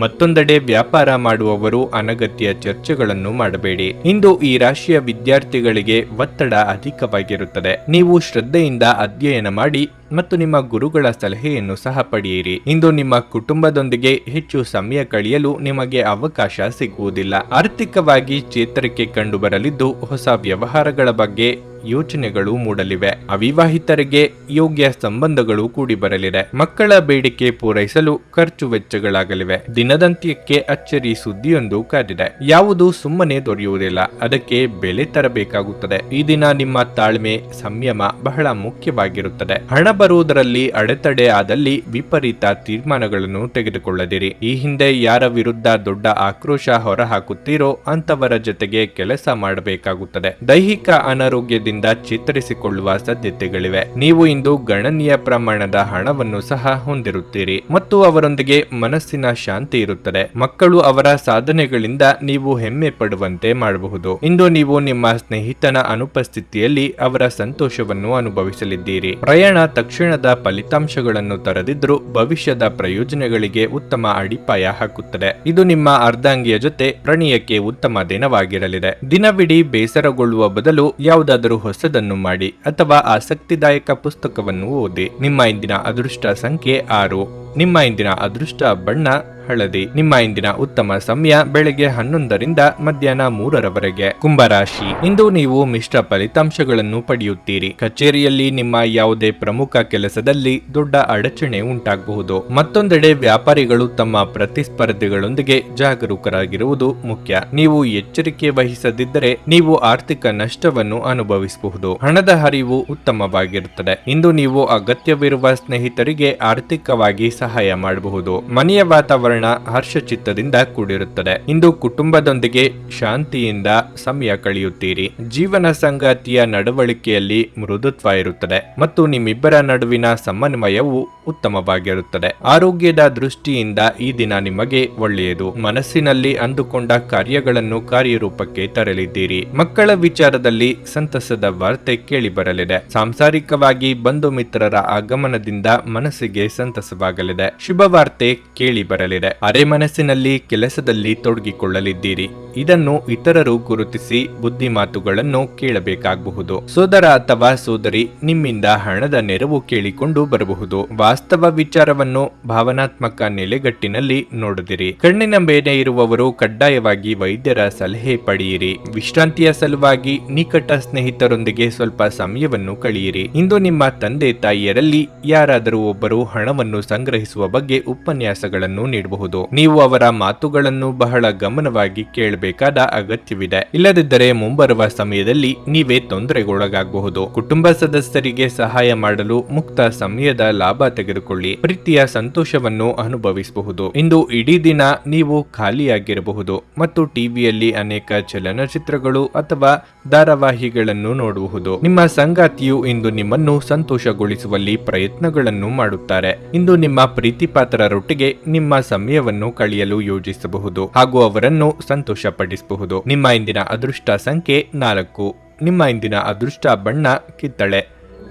ಮತ್ತೊಂದೆಡೆ ವ್ಯಾಪಾರ ಮಾಡುವವರು ಅನಗತ್ಯ ಚರ್ಚೆಗಳನ್ನು ಮಾಡಬೇಡಿ. ಇಂದು ಈ ರಾಶಿಯ ವಿದ್ಯಾರ್ಥಿಗಳಿಗೆ ಒತ್ತಡ ಅಧಿಕವಾಗಿರುತ್ತದೆ. ನೀವು ಶ್ರದ್ಧೆಯಿಂದ ಅಧ್ಯಯನ ಮಾಡಿ ಮತ್ತು ನಿಮ್ಮ ಗುರುಗಳ ಸಲಹೆಯನ್ನು ಸಹ ಪಡೆಯಿರಿ. ಇಂದು ನಿಮ್ಮ ಕುಟುಂಬದೊಂದಿಗೆ ಹೆಚ್ಚು ಸಮಯ ಕಳೆಯಲು ನಿಮಗೆ ಅವಕಾಶ ಸಿಗುವುದಿಲ್ಲ. ಆರ್ಥಿಕವಾಗಿ ಚೇತರಿಕೆ ಕಂಡುಬರಲಿದ್ದು ಹೊಸ ವ್ಯವಹಾರಗಳ ಬಗ್ಗೆ ಯೋಚನೆಗಳು ಮೂಡಲಿವೆ. ಅವಿವಾಹಿತರಿಗೆ ಯೋಗ್ಯ ಸಂಬಂಧಗಳು ಕೂಡಿ ಬರಲಿದೆ. ಮಕ್ಕಳ ಬೇಡಿಕೆ ಪೂರೈಸಲು ಖರ್ಚು ವೆಚ್ಚಗಳಾಗಲಿವೆ. ದಿನದಂತ್ಯಕ್ಕೆ ಅಚ್ಚರಿ ಸುದ್ದಿಯೊಂದು ಕಾದಿದೆ. ಯಾವುದು ಸುಮ್ಮನೆ ದೊರೆಯುವುದಿಲ್ಲ, ಅದಕ್ಕೆ ಬೆಲೆ ತರಬೇಕಾಗುತ್ತದೆ. ಈ ದಿನ ನಿಮ್ಮ ತಾಳ್ಮೆ ಸಂಯಮ ಬಹಳ ಮುಖ್ಯವಾಗಿರುತ್ತದೆ. ಹಣ ಬರುವುದರಲ್ಲಿ ಅಡೆತಡೆ ಆದಲ್ಲಿ ವಿಪರೀತ ತೀರ್ಮಾನಗಳನ್ನು ತೆಗೆದುಕೊಳ್ಳದಿರಿ. ಈ ಹಿಂದೆ ಯಾರ ವಿರುದ್ಧ ದೊಡ್ಡ ಆಕ್ರೋಶ ಹೊರಹಾಕುತ್ತೀರೋ ಅಂತವರ ಜೊತೆಗೆ ಕೆಲಸ ಮಾಡಬೇಕಾಗುತ್ತದೆ. ದೈಹಿಕ ಅನಾರೋಗ್ಯದಿಂದ ಚೇತರಿಸಿಕೊಳ್ಳುವ ಸಾಧ್ಯತೆಗಳಿವೆ. ನೀವು ಇಂದು ಗಣನೀಯ ಪ್ರಮಾಣದ ಹಣವನ್ನು ಸಹ ಹೊಂದಿರುತ್ತೀರಿ ಮತ್ತು ಅವರೊಂದಿಗೆ ಮನಸ್ಸಿನ ಶಾಂತಿ ಇರುತ್ತದೆ. ಮಕ್ಕಳು ಅವರ ಸಾಧನೆಗಳಿಂದ ನೀವು ಹೆಮ್ಮೆ ಪಡುವಂತೆ ಮಾಡಬಹುದು. ಇಂದು ನೀವು ನಿಮ್ಮ ಸ್ನೇಹಿತನ ಅನುಪಸ್ಥಿತಿಯಲ್ಲಿ ಅವರ ಸಂತೋಷವನ್ನು ಅನುಭವಿಸಲಿದ್ದೀರಿ. ಪ್ರಯಾಣ ತಕ್ಷಣದ ಫಲಿತಾಂಶಗಳನ್ನು ತರದಿದ್ದರೂ ಭವಿಷ್ಯದ ಪ್ರಯೋಜನಗಳಿಗೆ ಉತ್ತಮ ಅಡಿಪಾಯ ಹಾಕುತ್ತದೆ. ಇದು ನಿಮ್ಮ ಅರ್ಧಾಂಗಿಯ ಜೊತೆ ಪ್ರಣಯಕ್ಕೆ ಉತ್ತಮ ದಿನವಾಗಿರಲಿದೆ. ದಿನವಿಡೀ ಬೇಸರಗೊಳ್ಳುವ ಬದಲು ಯಾವುದಾದರೂ ಹೊಸದನ್ನು ಮಾಡಿ ಅಥವಾ ಆಸಕ್ತಿದಾಯಕ ಪುಸ್ತಕವನ್ನು ಓದಿ. ನಿಮ್ಮ ಇಂದಿನ ಅದೃಷ್ಟ ಸಂಖ್ಯೆ 6. ನಿಮ್ಮ ಇಂದಿನ ಅದೃಷ್ಟ ಬಣ್ಣ ಹಳದಿ. ನಿಮ್ಮ ಇಂದಿನ ಉತ್ತಮ ಸಮಯ ಬೆಳಗ್ಗೆ 11ರಿಂದ ಮಧ್ಯಾಹ್ನ 3ರವರೆಗೆ. ಕುಂಭರಾಶಿ. ಇಂದು ನೀವು ಮಿಶ್ರ ಫಲಿತಾಂಶಗಳನ್ನು ಪಡೆಯುತ್ತೀರಿ. ಕಚೇರಿಯಲ್ಲಿ ನಿಮ್ಮ ಯಾವುದೇ ಪ್ರಮುಖ ಕೆಲಸದಲ್ಲಿ ದೊಡ್ಡ ಅಡಚಣೆ ಉಂಟಾಗಬಹುದು. ಮತ್ತೊಂದೆಡೆ ವ್ಯಾಪಾರಿಗಳು ತಮ್ಮ ಪ್ರತಿಸ್ಪರ್ಧಿಗಳೊಂದಿಗೆ ಜಾಗರೂಕರಾಗಿರುವುದು ಮುಖ್ಯ. ನೀವು ಎಚ್ಚರಿಕೆ ವಹಿಸದಿದ್ದರೆ ನೀವು ಆರ್ಥಿಕ ನಷ್ಟವನ್ನು ಅನುಭವಿಸಬಹುದು. ಹಣದ ಹರಿವು ಉತ್ತಮವಾಗಿರುತ್ತದೆ. ಇಂದು ನೀವು ಅಗತ್ಯವಿರುವ ಸ್ನೇಹಿತರಿಗೆ ಆರ್ಥಿಕವಾಗಿ ಸಹಾಯ ಮಾಡಬಹುದು. ಮನೆಯ ವಾತಾವರಣ ಹರ್ಷಚಿತ್ತದಿಂದ ಕೂಡಿರುತ್ತದೆ. ಇಂದು ಕುಟುಂಬದೊಂದಿಗೆ ಶಾಂತಿಯಿಂದ ಸಮಯ ಕಳೆಯುತ್ತೀರಿ. ಜೀವನ ಸಂಗಾತಿಯ ನಡವಳಿಕೆಯಲ್ಲಿ ಮೃದುತ್ವ ಇರುತ್ತದೆ ಮತ್ತು ನಿಮ್ಮಿಬ್ಬರ ನಡುವಿನ ಸಮನ್ವಯವು ಉತ್ತಮವಾಗಿರುತ್ತದೆ. ಆರೋಗ್ಯದ ದೃಷ್ಟಿಯಿಂದ ಈ ದಿನ ನಿಮಗೆ ಒಳ್ಳೆಯದು. ಮನಸ್ಸಿನಲ್ಲಿ ಅಂದುಕೊಂಡ ಕಾರ್ಯಗಳನ್ನು ಕಾರ್ಯರೂಪಕ್ಕೆ ತರಲಿದ್ದೀರಿ. ಮಕ್ಕಳ ವಿಚಾರದಲ್ಲಿ ಸಂತಸದ ವಾರ್ತೆ ಕೇಳಿ ಬರಲಿದೆ. ಸಾಂಸಾರಿಕವಾಗಿ ಬಂಧು ಮಿತ್ರರ ಆಗಮನದಿಂದ ಮನಸ್ಸಿಗೆ ಸಂತಸವಾಗಲಿದೆ. ಶುಭ ವಾರ್ತೆ ಕೇಳಿ ಬರಲಿದೆ. ಅರೆ ಮನಸ್ಸಿನಲ್ಲಿ ಕೆಲಸದಲ್ಲಿ ತೊಡಗಿಕೊಳ್ಳಲಿದ್ದೀರಿ. ಇದನ್ನು ಇತರರು ಗುರುತಿಸಿ ಬುದ್ಧಿ ಮಾತುಗಳನ್ನು ಕೇಳಬೇಕಾಗಬಹುದು. ಸೋದರ ಅಥವಾ ಸೋದರಿ ನಿಮ್ಮಿಂದ ಹಣದ ನೆರವು ಕೇಳಿಕೊಂಡು ಬರಬಹುದು. ವಾಸ್ತವ ವಿಚಾರವನ್ನು ಭಾವನಾತ್ಮಕ ನೆಲೆಗಟ್ಟಿನಲ್ಲಿ ನೋಡಿದಿರಿ. ಕಣ್ಣಿನ ಮೇಲೆ ಇರುವವರು ಕಡ್ಡಾಯವಾಗಿ ವೈದ್ಯರ ಸಲಹೆ ಪಡೆಯಿರಿ. ವಿಶ್ರಾಂತಿಯ ಸಲುವಾಗಿ ನಿಕಟ ಸ್ನೇಹಿತರೊಂದಿಗೆ ಸ್ವಲ್ಪ ಸಮಯವನ್ನು ಕಳೆಯಿರಿ. ಇಂದು ನಿಮ್ಮ ತಂದೆ ತಾಯಿಯರಲ್ಲಿ ಯಾರಾದರೂ ಒಬ್ಬರು ಹಣವನ್ನು ಸಂಗ್ರಹಿಸುವ ಬಗ್ಗೆ ಉಪನ್ಯಾಸಗಳನ್ನು ನೀಡಬಹುದು. ನೀವು ಅವರ ಮಾತುಗಳನ್ನು ಬಹಳ ಗಮನವಾಗಿ ಕೇಳಬೇಕಾದ ಅಗತ್ಯವಿದೆ. ಇಲ್ಲದಿದ್ದರೆ ಮುಂಬರುವ ಸಮಯದಲ್ಲಿ ನೀವೇ ತೊಂದರೆಗೊಳಗಾಗಬಹುದು. ಕುಟುಂಬ ಸದಸ್ಯರಿಗೆ ಸಹಾಯ ಮಾಡಲು ಮುಕ್ತ ಸಮಯದ ಲಾಭ ತೆಗೆದುಕೊಳ್ಳಿ. ಪ್ರೀತಿಯ ಸಂತೋಷವನ್ನು ಅನುಭವಿಸಬಹುದು. ಇಂದು ಇಡೀ ದಿನ ನೀವು ಖಾಲಿಯಾಗಿರಬಹುದು ಮತ್ತು ಟಿವಿಯಲ್ಲಿ ಅನೇಕ ಚಲನಚಿತ್ರಗಳು ಅಥವಾ ಧಾರಾವಾಹಿಗಳನ್ನು ನೋಡಬಹುದು. ನಿಮ್ಮ ಸಂಗಾತಿಯು ಇಂದು ನಿಮ್ಮನ್ನು ಸಂತೋಷಗೊಳಿಸುವಲ್ಲಿ ಪ್ರಯತ್ನಗಳನ್ನು ಮಾಡುತ್ತಾರೆ. ಇಂದು ನಿಮ್ಮ ಪ್ರೀತಿಪಾತ್ರರೊಟ್ಟಿಗೆ ನಿಮ್ಮ ಸಮಯವನ್ನು ಕಳೆಯಲು ಯೋಜಿಸಬಹುದು ಹಾಗೂ ಅವರನ್ನು ಸಂತೋಷಪಡಿಸಬಹುದು. ನಿಮ್ಮ ಇಂದಿನ ಅದೃಷ್ಟ ಸಂಖ್ಯೆ 4. ನಿಮ್ಮ ಇಂದಿನ ಅದೃಷ್ಟ ಬಣ್ಣ ಕಿತ್ತಳೆ.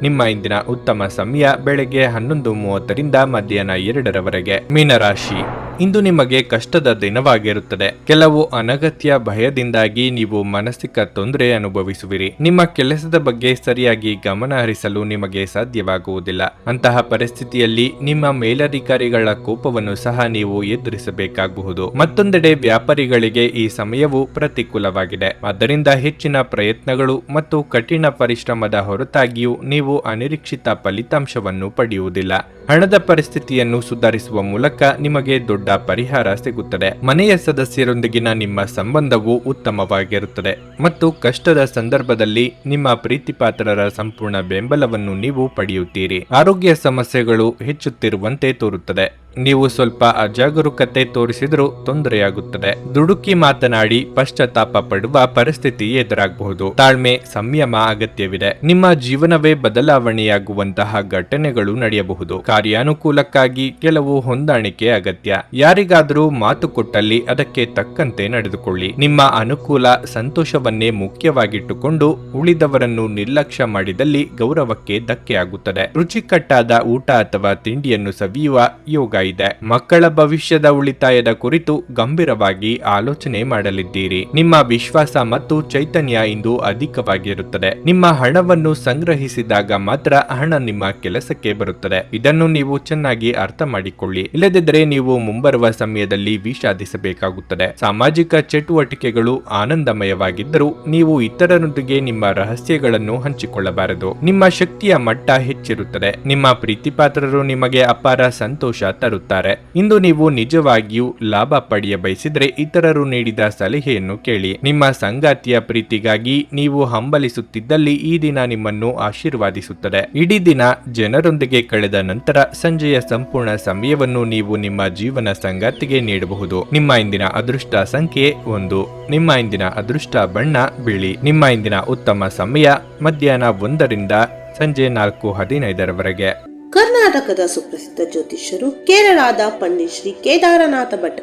ನಿಮ್ಮ ಇಂದಿನ ಉತ್ತಮ ಸಮಯ ಬೆಳಗ್ಗೆ 11:30ರಿಂದ ಮಧ್ಯಾಹ್ನ 2ರವರೆಗೆ. ಮೀನರಾಶಿ, ಇಂದು ನಿಮಗೆ ಕಷ್ಟದ ದಿನವಾಗಿರುತ್ತದೆ. ಕೆಲವು ಅನಗತ್ಯ ಭಯದಿಂದಾಗಿ ನೀವು ಮಾನಸಿಕ ತೊಂದರೆ ಅನುಭವಿಸುವಿರಿ. ನಿಮ್ಮ ಕೆಲಸದ ಬಗ್ಗೆ ಸರಿಯಾಗಿ ಗಮನ ಹರಿಸಲು ನಿಮಗೆ ಸಾಧ್ಯವಾಗುವುದಿಲ್ಲ. ಅಂತಹ ಪರಿಸ್ಥಿತಿಯಲ್ಲಿ ನಿಮ್ಮ ಮೇಲಧಿಕಾರಿಗಳ ಕೋಪವನ್ನು ಸಹ ನೀವು ಎದುರಿಸಬೇಕಾಗಬಹುದು. ಮತ್ತೊಂದೆಡೆ ವ್ಯಾಪಾರಿಗಳಿಗೆ ಈ ಸಮಯವು ಪ್ರತಿಕೂಲವಾಗಿದೆ. ಆದ್ದರಿಂದ ಹೆಚ್ಚಿನ ಪ್ರಯತ್ನಗಳು ಮತ್ತು ಕಠಿಣ ಪರಿಶ್ರಮದ ಹೊರತಾಗಿಯೂ ನೀವು ಅನಿರೀಕ್ಷಿತ ಫಲಿತಾಂಶವನ್ನು ಪಡೆಯುವುದಿಲ್ಲ. ಹಣದ ಪರಿಸ್ಥಿತಿಯನ್ನು ಸುಧಾರಿಸುವ ಮೂಲಕ ನಿಮಗೆ ದೊಡ್ಡ ಪರಿಹಾರ ಸಿಗುತ್ತದೆ. ಮನೆಯ ಸದಸ್ಯರೊಂದಿಗಿನ ನಿಮ್ಮ ಸಂಬಂಧವು ಉತ್ತಮವಾಗಿರುತ್ತದೆ ಮತ್ತು ಕಷ್ಟದ ಸಂದರ್ಭದಲ್ಲಿ ನಿಮ್ಮ ಪ್ರೀತಿಪಾತ್ರರ ಸಂಪೂರ್ಣ ಬೆಂಬಲವನ್ನು ನೀವು ಪಡೆಯುತ್ತೀರಿ. ಆರೋಗ್ಯ ಸಮಸ್ಯೆಗಳು ಹೆಚ್ಚುತ್ತಿರುವಂತೆ ತೋರುತ್ತದೆ. ನೀವು ಸ್ವಲ್ಪ ಅಜಾಗರೂಕತೆ ತೋರಿಸಿದರೂ ತೊಂದರೆಯಾಗುತ್ತದೆ. ದುಡುಕಿ ಮಾತನಾಡಿ ಪಶ್ಚಾತ್ತಾಪ ಪಡುವ ಪರಿಸ್ಥಿತಿ ಎದುರಾಗಬಹುದು. ತಾಳ್ಮೆ, ಸಂಯಮ ಅಗತ್ಯವಿದೆ. ನಿಮ್ಮ ಜೀವನವೇ ಬದಲಾವಣೆಯಾಗುವಂತಹ ಘಟನೆಗಳು ನಡೆಯಬಹುದು. ಕಾರ್ಯಾನುಕೂಲಕ್ಕಾಗಿ ಕೆಲವು ಹೊಂದಾಣಿಕೆ ಅಗತ್ಯ. ಯಾರಿಗಾದರೂ ಮಾತು ಕೊಟ್ಟಲ್ಲಿ ಅದಕ್ಕೆ ತಕ್ಕಂತೆ ನಡೆದುಕೊಳ್ಳಿ. ನಿಮ್ಮ ಅನುಕೂಲ, ಸಂತೋಷವನ್ನೇ ಮುಖ್ಯವಾಗಿಟ್ಟುಕೊಂಡು ಉಳಿದವರನ್ನು ನಿರ್ಲಕ್ಷ್ಯ ಮಾಡಿದಲ್ಲಿ ಗೌರವಕ್ಕೆ ಧಕ್ಕೆಯಾಗುತ್ತದೆ. ರುಚಿಕಟ್ಟಾದ ಊಟ ಅಥವಾ ತಿಂಡಿಯನ್ನು ಸವಿಯುವ ಯೋಗ ಇದೆ. ಮಕ್ಕಳ ಭವಿಷ್ಯದ ಉಳಿತಾಯದ ಕುರಿತು ಗಂಭೀರವಾಗಿ ಆಲೋಚನೆ ಮಾಡಲಿದ್ದೀರಿ. ನಿಮ್ಮ ವಿಶ್ವಾಸ ಮತ್ತು ಚೈತನ್ಯ ಇಂದು ಅಧಿಕವಾಗಿರುತ್ತದೆ. ನಿಮ್ಮ ಹಣವನ್ನು ಸಂಗ್ರಹಿಸಿದಾಗ ಮಾತ್ರ ಹಣ ನಿಮ್ಮ ಕೆಲಸಕ್ಕೆ ಬರುತ್ತದೆ. ಇದನ್ನು ನೀವು ಚೆನ್ನಾಗಿ ಅರ್ಥ ಮಾಡಿಕೊಳ್ಳಿ. ಇಲ್ಲದಿದ್ದರೆ ನೀವು ಮುಂಬರುವ ಸಮಯದಲ್ಲಿ ವಿಷಾದಿಸಬೇಕಾಗುತ್ತದೆ. ಸಾಮಾಜಿಕ ಚಟುವಟಿಕೆಗಳು ಆನಂದಮಯವಾಗಿದ್ದರೂ ನೀವು ಇತರರೊಂದಿಗೆ ನಿಮ್ಮ ರಹಸ್ಯಗಳನ್ನು ಹಂಚಿಕೊಳ್ಳಬಾರದು. ನಿಮ್ಮ ಶಕ್ತಿಯ ಮಟ್ಟ ಹೆಚ್ಚಿರುತ್ತದೆ. ನಿಮ್ಮ ಪ್ರೀತಿಪಾತ್ರರು ನಿಮಗೆ ಅಪಾರ ಸಂತೋಷ ತರುತ್ತಾರೆ. ಇಂದು ನೀವು ನಿಜವಾಗಿಯೂ ಲಾಭ ಪಡೆಯ ಬಯಸಿದ್ರೆ ಇತರರು ನೀಡಿದ ಸಲಹೆಯನ್ನು ಕೇಳಿ. ನಿಮ್ಮ ಸಂಗಾತಿಯ ಪ್ರೀತಿಗಾಗಿ ನೀವು ಹಂಬಲಿಸುತ್ತಿದ್ದಲ್ಲಿ ಈ ದಿನ ನಿಮ್ಮನ್ನು ಆಶೀರ್ವಾದಿಸುತ್ತದೆ. ಇಡೀ ದಿನ ಜನರೊಂದಿಗೆ ಕಳೆದ ನಂತರ ಸಂಜೆಯ ಸಂಪೂರ್ಣ ಸಮಯವನ್ನು ನೀವು ನಿಮ್ಮ ಜೀವನ ಸಂಗಾತಿಗೆ ನೀಡಬಹುದು. ನಿಮ್ಮ ಇಂದಿನ ಅದೃಷ್ಟ ಸಂಖ್ಯೆ 1. ನಿಮ್ಮ ಇಂದಿನ ಅದೃಷ್ಟ ಬಣ್ಣ ಬಿಳಿ. ನಿಮ್ಮ ಇಂದಿನ ಉತ್ತಮ ಸಮಯ ಮಧ್ಯಾಹ್ನ 1ರಿಂದ ಸಂಜೆ 4:15ರವರೆಗೆ. ಕರ್ನಾಟಕದ ಸುಪ್ರಸಿದ್ಧ ಜ್ಯೋತಿಷ್ಯರು ಕೇರಳದ ಪಂಡಿತ್ ಶ್ರೀ ಕೇದಾರನಾಥ ಭಟ್.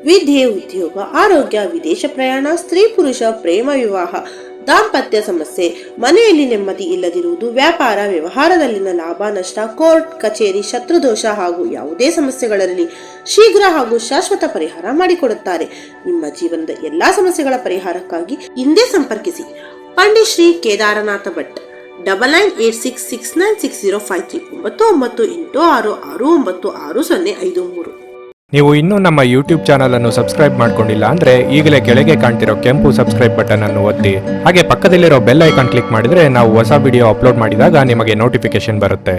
ವಿದ್ಯೆ, ಉದ್ಯೋಗ, ಆರೋಗ್ಯ, ವಿದೇಶ ಪ್ರಯಾಣ, ಸ್ತ್ರೀ ಪುರುಷ ಪ್ರೇಮ ವಿವಾಹ, ದಾಂಪತ್ಯ ಸಮಸ್ಯೆ, ಮನೆಯಲ್ಲಿ ನೆಮ್ಮದಿ ಇಲ್ಲದಿರುವುದು, ವ್ಯಾಪಾರ ವ್ಯವಹಾರದಲ್ಲಿನ ಲಾಭ ನಷ್ಟ, ಕೋರ್ಟ್ ಕಚೇರಿ, ಶತ್ರುದೋಷ ಹಾಗೂ ಯಾವುದೇ ಸಮಸ್ಯೆಗಳಲ್ಲಿ ಶೀಘ್ರ ಹಾಗೂ ಶಾಶ್ವತ ಪರಿಹಾರ ಮಾಡಿಕೊಡುತ್ತಾರೆ. ನಿಮ್ಮ ಜೀವನದ ಎಲ್ಲಾ ಸಮಸ್ಯೆಗಳ ಪರಿಹಾರಕ್ಕಾಗಿ ಹಿಂದೆ ಸಂಪರ್ಕಿಸಿ ಪಂಡಿತ್ ಶ್ರೀ ಕೇದಾರನಾಥ ಭಟ್. 9986696053 9986669053. ನೀವು ಇನ್ನೂ ನಮ್ಮ ಯೂಟ್ಯೂಬ್ ಚಾನಲ್ ಅನ್ನು ಸಬ್ಸ್ಕ್ರೈಬ್ ಮಾಡ್ಕೊಂಡಿಲ್ಲ ಅಂದ್ರೆ ಈಗಲೇ ಕೆಳಗೆ ಕಾಣ್ತಿರೋ ಕೆಂಪು ಸಬ್ಸ್ಕ್ರೈಬ್ ಬಟನ್ ಅನ್ನು ಒತ್ತಿ. ಹಾಗೆ ಪಕ್ಕದಲ್ಲಿರೋ ಬೆಲ್ ಐಕಾನ್ ಕ್ಲಿಕ್ ಮಾಡಿದ್ರೆ ನಾವು ಹೊಸ ವಿಡಿಯೋ ಅಪ್ಲೋಡ್ ಮಾಡಿದಾಗ ನಿಮಗೆ ನೋಟಿಫಿಕೇಶನ್ ಬರುತ್ತೆ.